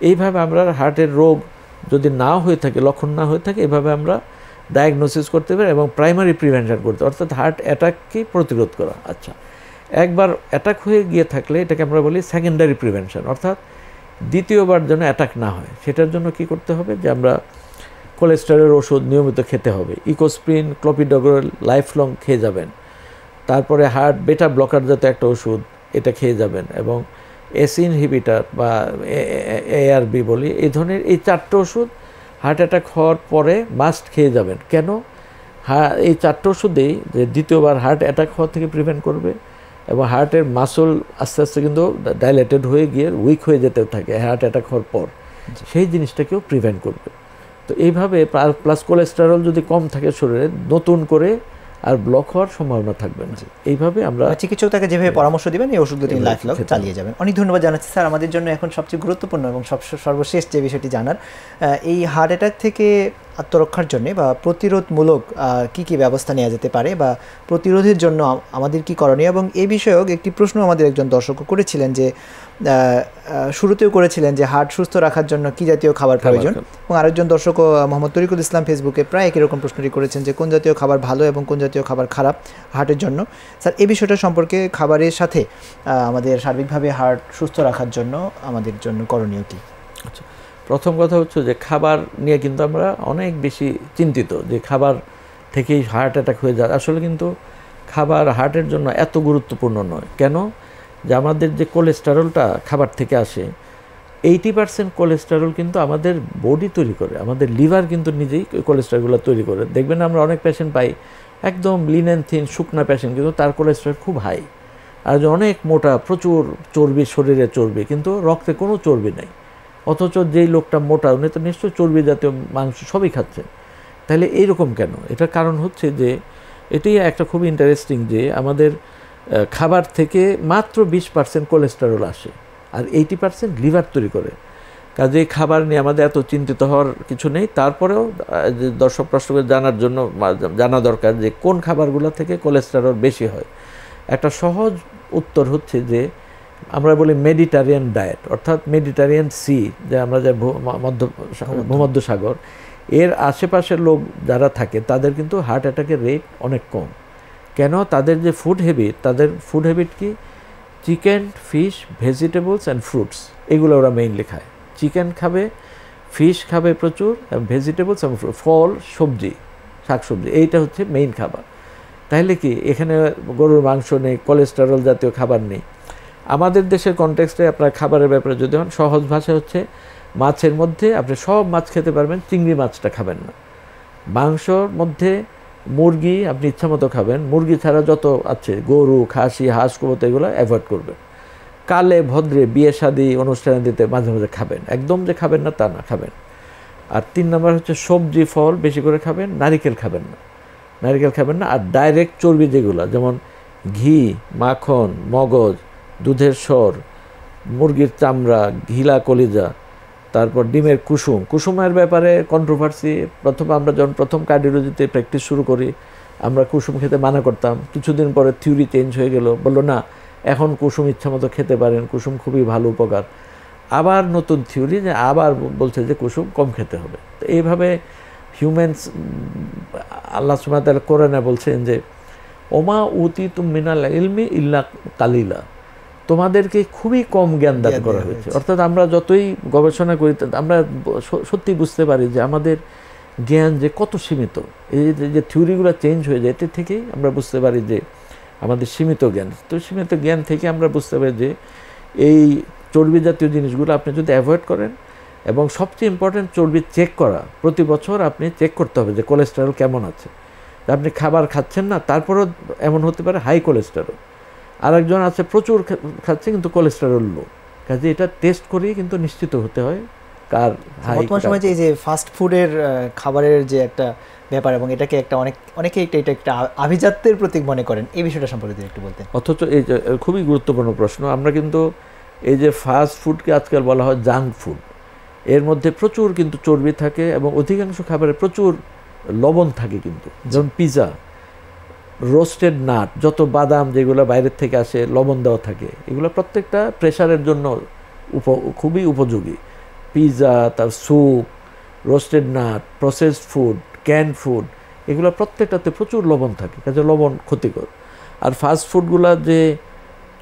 এইভাবে আমরা হার্টের রোগ যদি না হয়ে থাকে, লক্ষণ না হয়ে থাকে, এভাবে আমরা ডায়াগনোসিস করতে পারি এবং প্রাইমারি প্রিভেনশন করতে, অর্থাৎ হার্ট অ্যাটাককে প্রতিরোধ করা। আচ্ছা, একবার অ্যাটাক হয়ে গিয়ে থাকলে এটাকে আমরা বলি সেকেন্ডারি প্রিভেনশন, অর্থাৎ দ্বিতীয়বার যেন অ্যাটাক না হয়, সেটার জন্য কি করতে হবে যে আমরা কোলেস্টেরলের ওষুধ নিয়মিত খেতে হবে, ইকোস্প্রিন, ক্লোপিডোগ্রেল লাইফ লং খেয়ে যাবেন, তারপরে হার্ট বেটা ব্লকার জাতীয় একটা ওষুধ এটা খেয়ে যাবেন, এবং এসি ইনহিবিটার বা এআরবি বলি, এই ধরনের এই 4টে ওষুধ হার্ট অ্যাটাক হওয়ার পরে মাস্ট খেয়ে যাবেন। কেন? এই 4টে ওষুধেই যে দ্বিতীয়বার হার্ট অ্যাটাক হওয়া থেকে প্রিভেন্ট করবে, এবং হার্টের মাসল আস্তে আস্তে কিন্তু ডাইলেটেড হয়ে গিয়ে উইক হয়ে যেতে থাকে হার্ট অ্যাটাক হওয়ার পর, সেই জিনিসটাকেও প্রিভেন্ট করবে। তো এইভাবে প্লাস কোলেস্টেরল যদি কম থাকে শরীরে, নতুন করে আর ব্লক হওয়ার সম্ভাবনা থাকবে না। এইভাবে আমরা চিকিৎসক তাকে যেভাবে পরামর্শ দিবেন এই ওষুধগুলো তিনি লাইফ লং চালিয়ে যাবেন। অনেক ধন্যবাদ জানাচ্ছি স্যার। আমাদের জন্য এখন সবচেয়ে গুরুত্বপূর্ণ এবং সর্বশেষ যে বিষয়টি জানার, এই হার্ট অ্যাটাক থেকে আত্মরক্ষার জন্য বা প্রতিরোধমূলক কি কি ব্যবস্থা নেওয়া যেতে পারে বা প্রতিরোধের জন্য আমাদের কি করণীয়, এবং এই বিষয়ক একটি প্রশ্ন আমাদের একজন দর্শক করেছিলেন যে শুরুতেও করেছিলেন যে হার্ট সুস্থ রাখার জন্য কি জাতীয় খাবার প্রয়োজন, এবং আরেকজন দর্শক মোহাম্মদ তরিকুল ইসলাম ফেসবুকে প্রায় একই রকম প্রশ্নটি করেছেন যে কোন জাতীয় খাবার ভালো এবং কোন জাতীয় খাবার খারাপ হার্টের জন্য। স্যার, এই বিষয়টা সম্পর্কে খাবারের সাথে আমাদের সার্বিকভাবে হার্ট সুস্থ রাখার জন্য আমাদের জন্য করণীয় কী? আচ্ছা, প্রথম কথা হচ্ছে যে খাবার নিয়ে কিন্তু আমরা অনেক বেশি চিন্তিত যে খাবার থেকেই হার্ট অ্যাটাক হয়ে যায়। আসলে কিন্তু খাবার হার্টের জন্য এত গুরুত্বপূর্ণ নয়। কেন? যে আমাদের যে কোলেস্টেরলটা খাবার থেকে আসে, 80% কোলেস্টেরল কিন্তু আমাদের বডি তৈরি করে, আমাদের লিভার কিন্তু নিজেই কোলেস্টেরলগুলো তৈরি করে। দেখবেন আমরা অনেক পেশেন্ট পাই একদম লিন অ্যান্ড থিন শুকনা পেশেন্ট, কিন্তু তার কোলেস্টেরল খুব হাই, আর অনেক মোটা, প্রচুর চর্বি, শরীরে চর্বি, কিন্তু রক্তে কোনো চর্বি নেই। অথচ যেই লোকটা মোটা, উনি তো নিশ্চয়ই চর্বি জাতীয় মাংস সবই খাচ্ছেন। তাহলে এইরকম কেন? এটার কারণ হচ্ছে যে এটাই একটা খুব ইন্টারেস্টিং যে আমাদের খাবার থেকে মাত্র 20% কোলেস্টেরল আসে, আর 80% লিভার তৈরি করে। কাজে খাবার নিয়ে আমাদের এত চিন্তিত হওয়ার কিছু নেই। তারপরেও দর্শক প্রশ্নকে জানার জন্য জানা দরকার যে কোন খাবারগুলো থেকে কোলেস্টেরল বেশি হয়। একটা সহজ উত্তর হচ্ছে যে আমরা বলি মেডিটারিয়ান ডায়েট, অর্থাৎ মেডিটারিয়ান সি, যে আমরা যে ভূমধ্যসাগর, এর আশেপাশের লোক যারা থাকে তাদের কিন্তু হার্ট অ্যাটাকের রেট অনেক কম। কেন? তাদের যে ফুড হ্যাবিট কি? Chicken, fish, vegetables and fruits, এগুলো ওরা মেইনলি খায়। চিকেন খাবে, ফিশ খাবে প্রচুর, ভেজিটেবলস এবং ফল, সবজি, শাকসবজি, এইটা হচ্ছে মেইন খাবার। তাহলে কি এখানে গরুর মাংস নেই, কোলেস্টেরল জাতীয় খাবার নেই। আমাদের দেশের কনটেক্সটে আপনার খাবারের ব্যাপারে যদি হন, সহজ ভাষা হচ্ছে মাছের মধ্যে আপনি সব মাছ খেতে পারবেন, চিংড়ি মাছটা খাবেন না। মাংসর মধ্যে মুরগি আপনি ইচ্ছামতো খাবেন, মুরগি ছাড়া যত আছে গরু, খাসি, হাঁস, কবুতর, এগুলো অ্যাভয়েড করবেন। কালে ভদ্রে বিয়ে শাদী অনুষ্ঠানে দিতে মাঝে মাঝে খাবেন, একদম যে খাবেন না তা না, খাবেন। আর 3 নম্বর হচ্ছে সবজি, ফল বেশি করে খাবেন, নারিকেল খাবেন না। আর ডাইরেক্ট চর্বি যেগুলো, যেমন ঘি, মাখন, মগজ, দুধের স্বর, মুরগির চামড়া, ঘিলা কলিজা, তারপর ডিমের কুসুমের ব্যাপারে কন্ট্রোভার্সি। প্রথমে আমরা যখন প্রথম কার্ডিওলজিতে প্র্যাকটিস শুরু করি আমরা কুসুম খেতে মানা করতাম, কিছুদিন পরে থিওরি চেঞ্জ হয়ে গেল, বললো না এখন কুসুম ইচ্ছা মতো খেতে পারেন, কুসুম খুবই ভালো উপকার। আবার নতুন থিওরি যে আবার বলছে যে কুসুম কম খেতে হবে। তো এইভাবে হিউম্যানস আল্লাহ সুবহানাহু ওয়া তাআলা কোরআনে বলছেন যে ওমা উতিতুম মিনাল ইলমি ইল্লা কালিলা, তোমাদেরকে খুবই কম জ্ঞান দান করা হয়েছে। অর্থাৎ আমরা যতই গবেষণা করি আমরা সত্যি বুঝতে পারি যে আমাদের জ্ঞান যে কত সীমিত। এই যে থিওরিগুলো চেঞ্জ হয়ে যায় এতে থেকেই আমরা বুঝতে পারি যে আমাদের সীমিত জ্ঞান। তো সীমিত জ্ঞান থেকে আমরা বুঝতে পারি যে এই চর্বি জাতীয় জিনিসগুলো আপনি যদি অ্যাভয়েড করেন, এবং সবচেয়ে ইম্পর্টেন্ট চর্বি চেক করা, প্রতি বছর আপনি চেক করতে হবে যে কোলেস্টেরল কেমন আছে। আপনি খাবার খাচ্ছেন না তারপরেও এমন হতে পারে হাই কোলেস্টেরল, আরেকজন আছে প্রচুর খাচ্ছে কিন্তু কোলেস্টেরল লো। কাজে এটা টেস্ট করেই কিন্তু নিশ্চিত হতে হয় কার হাই। বর্তমান সময়ে যে এই যে ফাস্ট ফুডের খাবারের যে একটা ব্যাপার, এবং এটাকে একটা অনেকে এটা একটা আভিজাত্যের প্রতীক মনে করেন, এই বিষয়টা সম্পর্কে একটু বলতেন। অথচ এই যে খুবই গুরুত্বপূর্ণ প্রশ্ন। আমরা কিন্তু এই যে ফাস্ট ফুডকে আজকাল বলা হয় জাঙ্ক ফুড, এর মধ্যে প্রচুর কিন্তু চর্বি থাকে এবং অধিকাংশ খাবারে প্রচুর লবণ থাকে। কিন্তু যেমন পিৎজা, রোস্টেড নাট, যত বাদাম যেগুলো বাইরের থেকে আসে লবণ দেওয়া থাকে, এগুলো প্রত্যেকটা প্রেশারের জন্য খুবই উপযোগী। পিৎজা, তার soup, roasted nut, processed food, ক্যান্ড food, এগুলো প্রত্যেকটাতে প্রচুর লবণ থাকে, কাজে লবণ ক্ষতিকর। আর ফাস্ট ফুডগুলো যে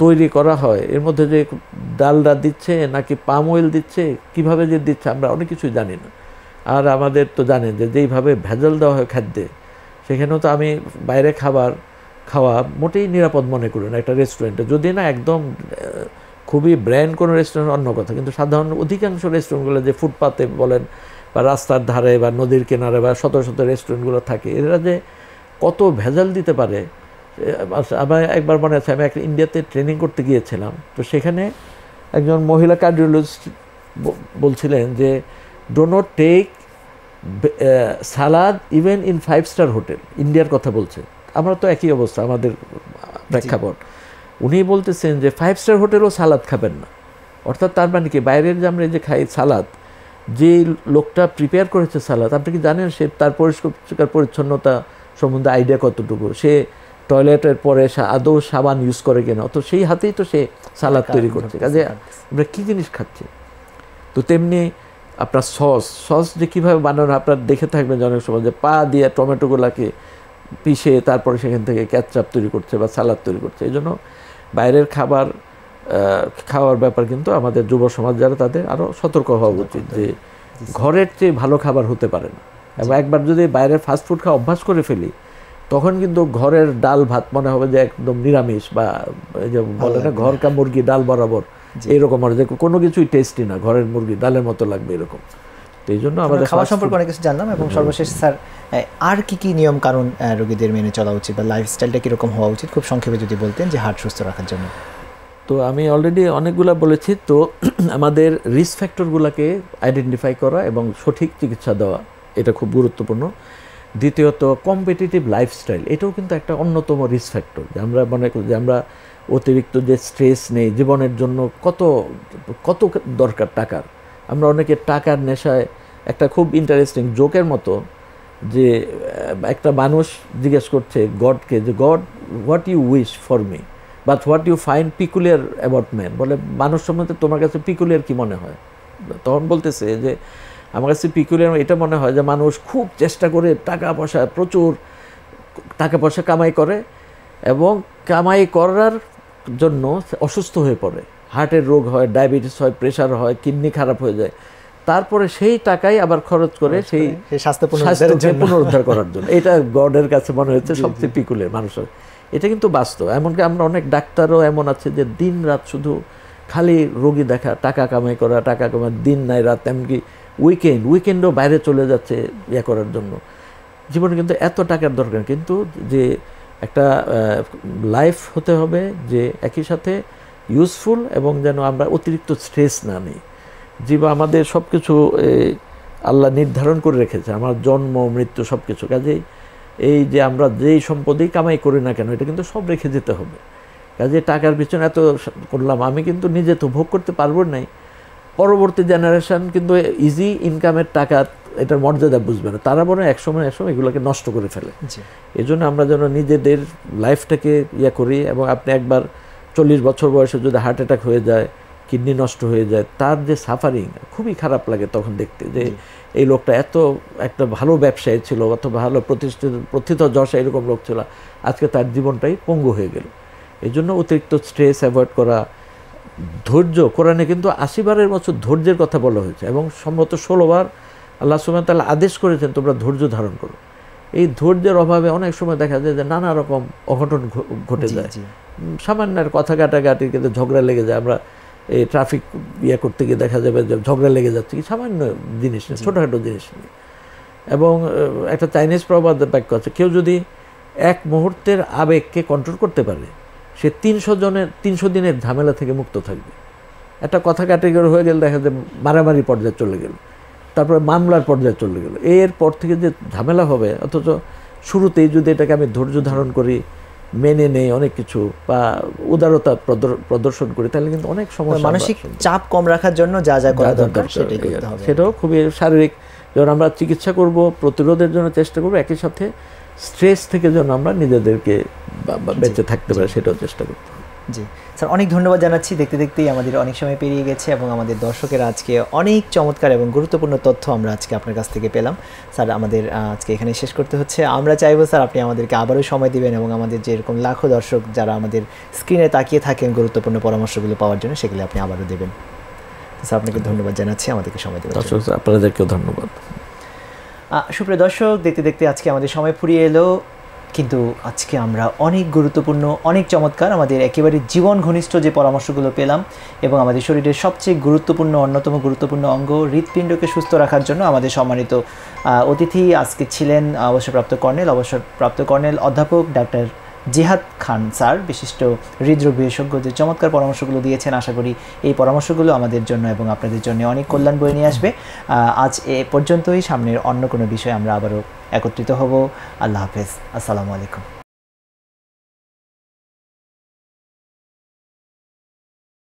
তৈরি করা হয় এর মধ্যে যে ডালডা দিচ্ছে নাকি পাম অয়েল দিচ্ছে, কিভাবে যে দিচ্ছে আমরা অনেক কিছুই জানি না। আর আমাদের তো জানেন যে যেইভাবে ভেজাল দেওয়া হয় খাদ্যে, সেখানেও তো আমি বাইরে খাওয়া মোটেই নিরাপদ মনে করি না একটা রেস্টুরেন্টে, যদি না একদম খুবই ব্র্যান্ড কোনো রেস্টুরেন্ট অন্য কথা। কিন্তু সাধারণ অধিকাংশ রেস্টুরেন্টগুলো যে ফুটপাতে বলেন বা রাস্তার ধারে বা নদীর কিনারে বা শত শত রেস্টুরেন্টগুলো থাকে, এরা যে কত ভেজাল দিতে পারে। আমার একবার মনে আছে আমি একটা ইন্ডিয়াতে ট্রেনিং করতে গিয়েছিলাম, তো সেখানে একজন মহিলা কার্ডিওলজিস্ট বলছিলেন যে do not take salad even in 5-স্টার হোটেল। ইন্ডিয়ার কথা বলছে, আমরা তো একই অবস্থা আমাদের প্রেক্ষাপট। উনি বলতেছেন যে 5-স্টার হোটেলও সালাদ খাবেন না। অর্থাৎ তার মানে কি, বাইরের যে আমরা যে খাই সালাদ, যে লোকটা প্রিপেয়ার করেছে সালাদ, আপনি কি জানেন সে তার পরিষ্কার পরিচ্ছন্নতা সম্বন্ধে আইডিয়া কতটুকু, সে টয়লেটের পরে আদৌ সাবান ইউজ করে কিনা, তো সেই হাতেই তো সে সালাদ তৈরি করছে। কাজে আমরা কী জিনিস খাচ্ছি। তো তেমনি আপনার সস যে কীভাবে বানানো আপনার দেখে থাকবেন যে অনেক সময় যে পা দিয়ে টমেটোগুলাকে পিষে তারপরে সেখান থেকে ক্যাচআপ তৈরি করছে বা সালাদ তৈরি করছে। এই জন্য বাইরের খাওয়ার ব্যাপার কিন্তু আমাদের যুব সমাজ যারা, তাদের আরও সতর্ক হওয়া উচিত যে ঘরের চেয়ে ভালো খাবার হতে পারে না। এবং একবার যদি বাইরের ফাস্টফুড খাওয়া অভ্যাস করে ফেলি, তখন কিন্তু ঘরের ডাল ভাত মনে হবে যে একদম নিরামিষ, বা এই যে বলে না ঘর কা মুরগি ডাল বরাবর, এইরকম আর যে কোনো কিছুই টেস্টি না, ঘরের মুরগি ডালের মতো লাগবে এরকম। তো এই জন্য আমাদের খাওয়া সম্পর্কে অনেক কিছু জানলাম। এবং সর্বশেষ স্যার, আর কি নিয়ম কানুন রোগীদের মেনে চলা উচিত, বা লাইফস্টাইলটা কীরকম হওয়া উচিত, খুব সংক্ষেপে যদি বলতেন, যে হার্ট সুস্থ রাখার জন্য। তো আমি অলরেডি অনেকগুলো বলেছি। তো আমাদের রিস্ক ফ্যাক্টরগুলোকে আইডেন্টিফাই করা এবং সঠিক চিকিৎসা দেওয়া, এটা খুব গুরুত্বপূর্ণ। দ্বিতীয়ত কম্পিটিটিভ লাইফস্টাইল, এটাও কিন্তু একটা অন্যতম রিস্ক ফ্যাক্টর। যে আমরা মনে করি যে আমরা অতিরিক্ত যে স্ট্রেস নেই জীবনের জন্য, কত দরকার টাকার। আমরা অনেকে টাকার নেশায়, একটা খুব ইন্টারেস্টিং জোকের মতো, যে একটা মানুষ জিজ্ঞেস করছে গডকে যে God what you wish for me but what you find peculiar about man, বলে মানুষ সম্বন্ধে তোমার কাছে পিকুলিয়ার কি মনে হয়? তখন বলতেছে যে আমার কাছে পিকুলিয়ার এটা মনে হয় যে মানুষ খুব চেষ্টা করে প্রচুর টাকা পয়সা কামাই করে, এবং কামাই করার জন্য অসুস্থ হয়ে পড়ে, হার্টের রোগ হয়, ডায়াবেটিস হয়, প্রেশার হয়, কিডনি খারাপ হয়ে যায়, তারপরে সেই টাকাই আবার খরচ করে সেই স্বাস্থ্যকে পুনরুদ্ধার করার জন্য। এটা গডের কাছে মনে হচ্ছে সবচেয়ে পিকুলিয়ার মানুষের। এটা কিন্তু বাস্তব। এমনকি আমরা অনেক ডাক্তারও এমন আছে যে দিন রাত শুধু খালি রোগী দেখা, টাকা কামাই করা, দিন নাই রাত, এমনকি উইকেন্ডও বাইরে চলে যাচ্ছে করার জন্য। জীবনে কিন্তু এত টাকার দরকার, কিন্তু যে একটা লাইফ হতে হবে যে একই সাথে ইউজফুল, এবং যেন আমরা অতিরিক্ত স্ট্রেস না নিই। জীবন আমাদের সব কিছু আল্লাহ নির্ধারণ করে রেখেছে, আমার জন্ম মৃত্যু সব কিছু। কাজেই এই যে আমরা যেই সম্পদেই কামাই করি না কেন, এটা কিন্তু সব রেখে যেতে হবে। কাজে টাকার পিছনে এত করলাম, আমি কিন্তু নিজে তো ভোগ করতে পারবো নাই, পরবর্তী জেনারেশন কিন্তু ইজি ইনকামের টাকা এটার মর্যাদা বুঝবে না, তারা বরং একসময় এগুলোকে নষ্ট করে ফেলে। এই জন্য আমরা যেন নিজেদের লাইফটাকে করি। এবং আপনি একবার 40 বছর বয়সে যদি হার্ট অ্যাটাক হয়ে যায়, কিডনি নষ্ট হয়ে যায়, তার যে সাফারিং খুবই খারাপ লাগে তখন দেখতে, যে এই লোকটা এত একটা ভালো ব্যবসায়ী ছিল, অথবা ভালো প্রথিতযশা এরকম লোক ছিল, আজকে তার জীবনটাই পঙ্গু হয়ে গেল। এই জন্য অতিরিক্ত স্ট্রেস অ্যাভয়েড করা, ধৈর্য, কোরআনে কিন্তু 80 বারের বছর ধৈর্যের কথা বলা হয়েছে, এবং সম্ভবত 16 বার আল্লাহ সুবহানাহু ওয়া তাআলা আদেশ করেছেন তোমরা ধৈর্য ধারণ করো। এই ধৈর্যের অভাবে অনেক সময় দেখা যায় যে নানা রকম অঘটন ঘটে যায়। সামান্য কথা কাটাকাটি কিন্তু ঝগড়া লেগে যায়, আমরা এই ট্রাফিক করতে গিয়ে দেখা যাবে যে ঝগড়া লেগে যাচ্ছে কি সামান্য জিনিস নিয়ে, ছোটোখাটো জিনিস নিয়ে। এবং একটা চাইনিজ প্রবাদ বাক্য আছে, কেউ যদি এক মুহূর্তের আবেগকে কন্ট্রোল করতে পারে, সে 300 দিনের ঝামেলা থেকে মুক্ত থাকবে। একটা কথা কাটাকাটি হয়ে গেলে দেখা যায় মারামারি পর্যায়ে চলে গেল, তারপরে মামলার পর্যায়ে চলে গেল, এরপর থেকে যে ঝামেলা হবে, অথচ শুরুতেই যদি এটাকে আমি ধৈর্য ধারণ করি, মেনে নেই অনেক কিছু, বা উদারতা প্রদর্শন করি, তাহলে কিন্তু অনেক সমস্যা, মানসিক চাপ কম রাখার জন্য যা যা করা দরকার সেটাই করতে হবে। সেটাও খুবই শারীরিক, যখন আমরা চিকিৎসা করব, প্রতিরোধের জন্য চেষ্টা করব, একই সাথে স্ট্রেস থেকে যেন আমরা নিজেদেরকে বেঁচে থাকতে পারি সেটাও চেষ্টা করতে হবে। জি স্যার, অনেক ধন্যবাদ জানাচ্ছি। দেখতে দেখতেই আমাদের অনেক সময় পেরিয়ে গেছে, এবং আমাদের দর্শকেরা আজকে অনেক চমৎকার এবং গুরুত্বপূর্ণ তথ্য আমরা আজকে আপনার কাছ থেকে পেলাম। স্যার, আমাদের আজকে এখানে শেষ করতে হচ্ছে। আমরা চাইবো স্যার আপনি আমাদেরকে আবারও সময় দিবেন, এবং আমাদের যেরকম লাখো দর্শক যারা আমাদের স্ক্রিনে তাকিয়ে থাকেন গুরুত্বপূর্ণ পরামর্শগুলো পাওয়ার জন্য, সেগুলো আপনি আবারও দেবেন। স্যার, আপনাকে ধন্যবাদ জানাচ্ছি আমাদেরকে সময় দেওয়ার জন্য। আপনাদেরকেও ধন্যবাদ। সুপ্রিয় দর্শক, দেখতে দেখতে আজকে আমাদের সময় ফুরিয়ে এলো, কিন্তু আজকে আমরা অনেক গুরুত্বপূর্ণ, অনেক চমৎকার, আমাদের একেবারে জীবন ঘনিষ্ঠ যে পরামর্শগুলো পেলাম, এবং আমাদের শরীরের সবচেয়ে গুরুত্বপূর্ণ, অন্যতম গুরুত্বপূর্ণ অঙ্গ হৃৎপিণ্ডকে সুস্থ রাখার জন্য আমাদের সম্মানিত অতিথি আজকে ছিলেন অবসরপ্রাপ্ত কর্নেল অধ্যাপক ডাক্তার জিহাদ খান স্যার, বিশিষ্ট হৃদরোগ বিশেষজ্ঞ। যে চমৎকার পরামর্শগুলো দিয়েছেন, আশা করি এই পরামর্শগুলো আমাদের জন্য এবং আপনাদের জন্য অনেক কল্যাণ বয়ে নিয়ে আসবে। আজ এ পর্যন্তই, সামনের অন্য কোনো বিষয়ে আমরা আবারও একত্রিত হব। আল্লাহ হাফেজ, আসসালামু আলাইকুম।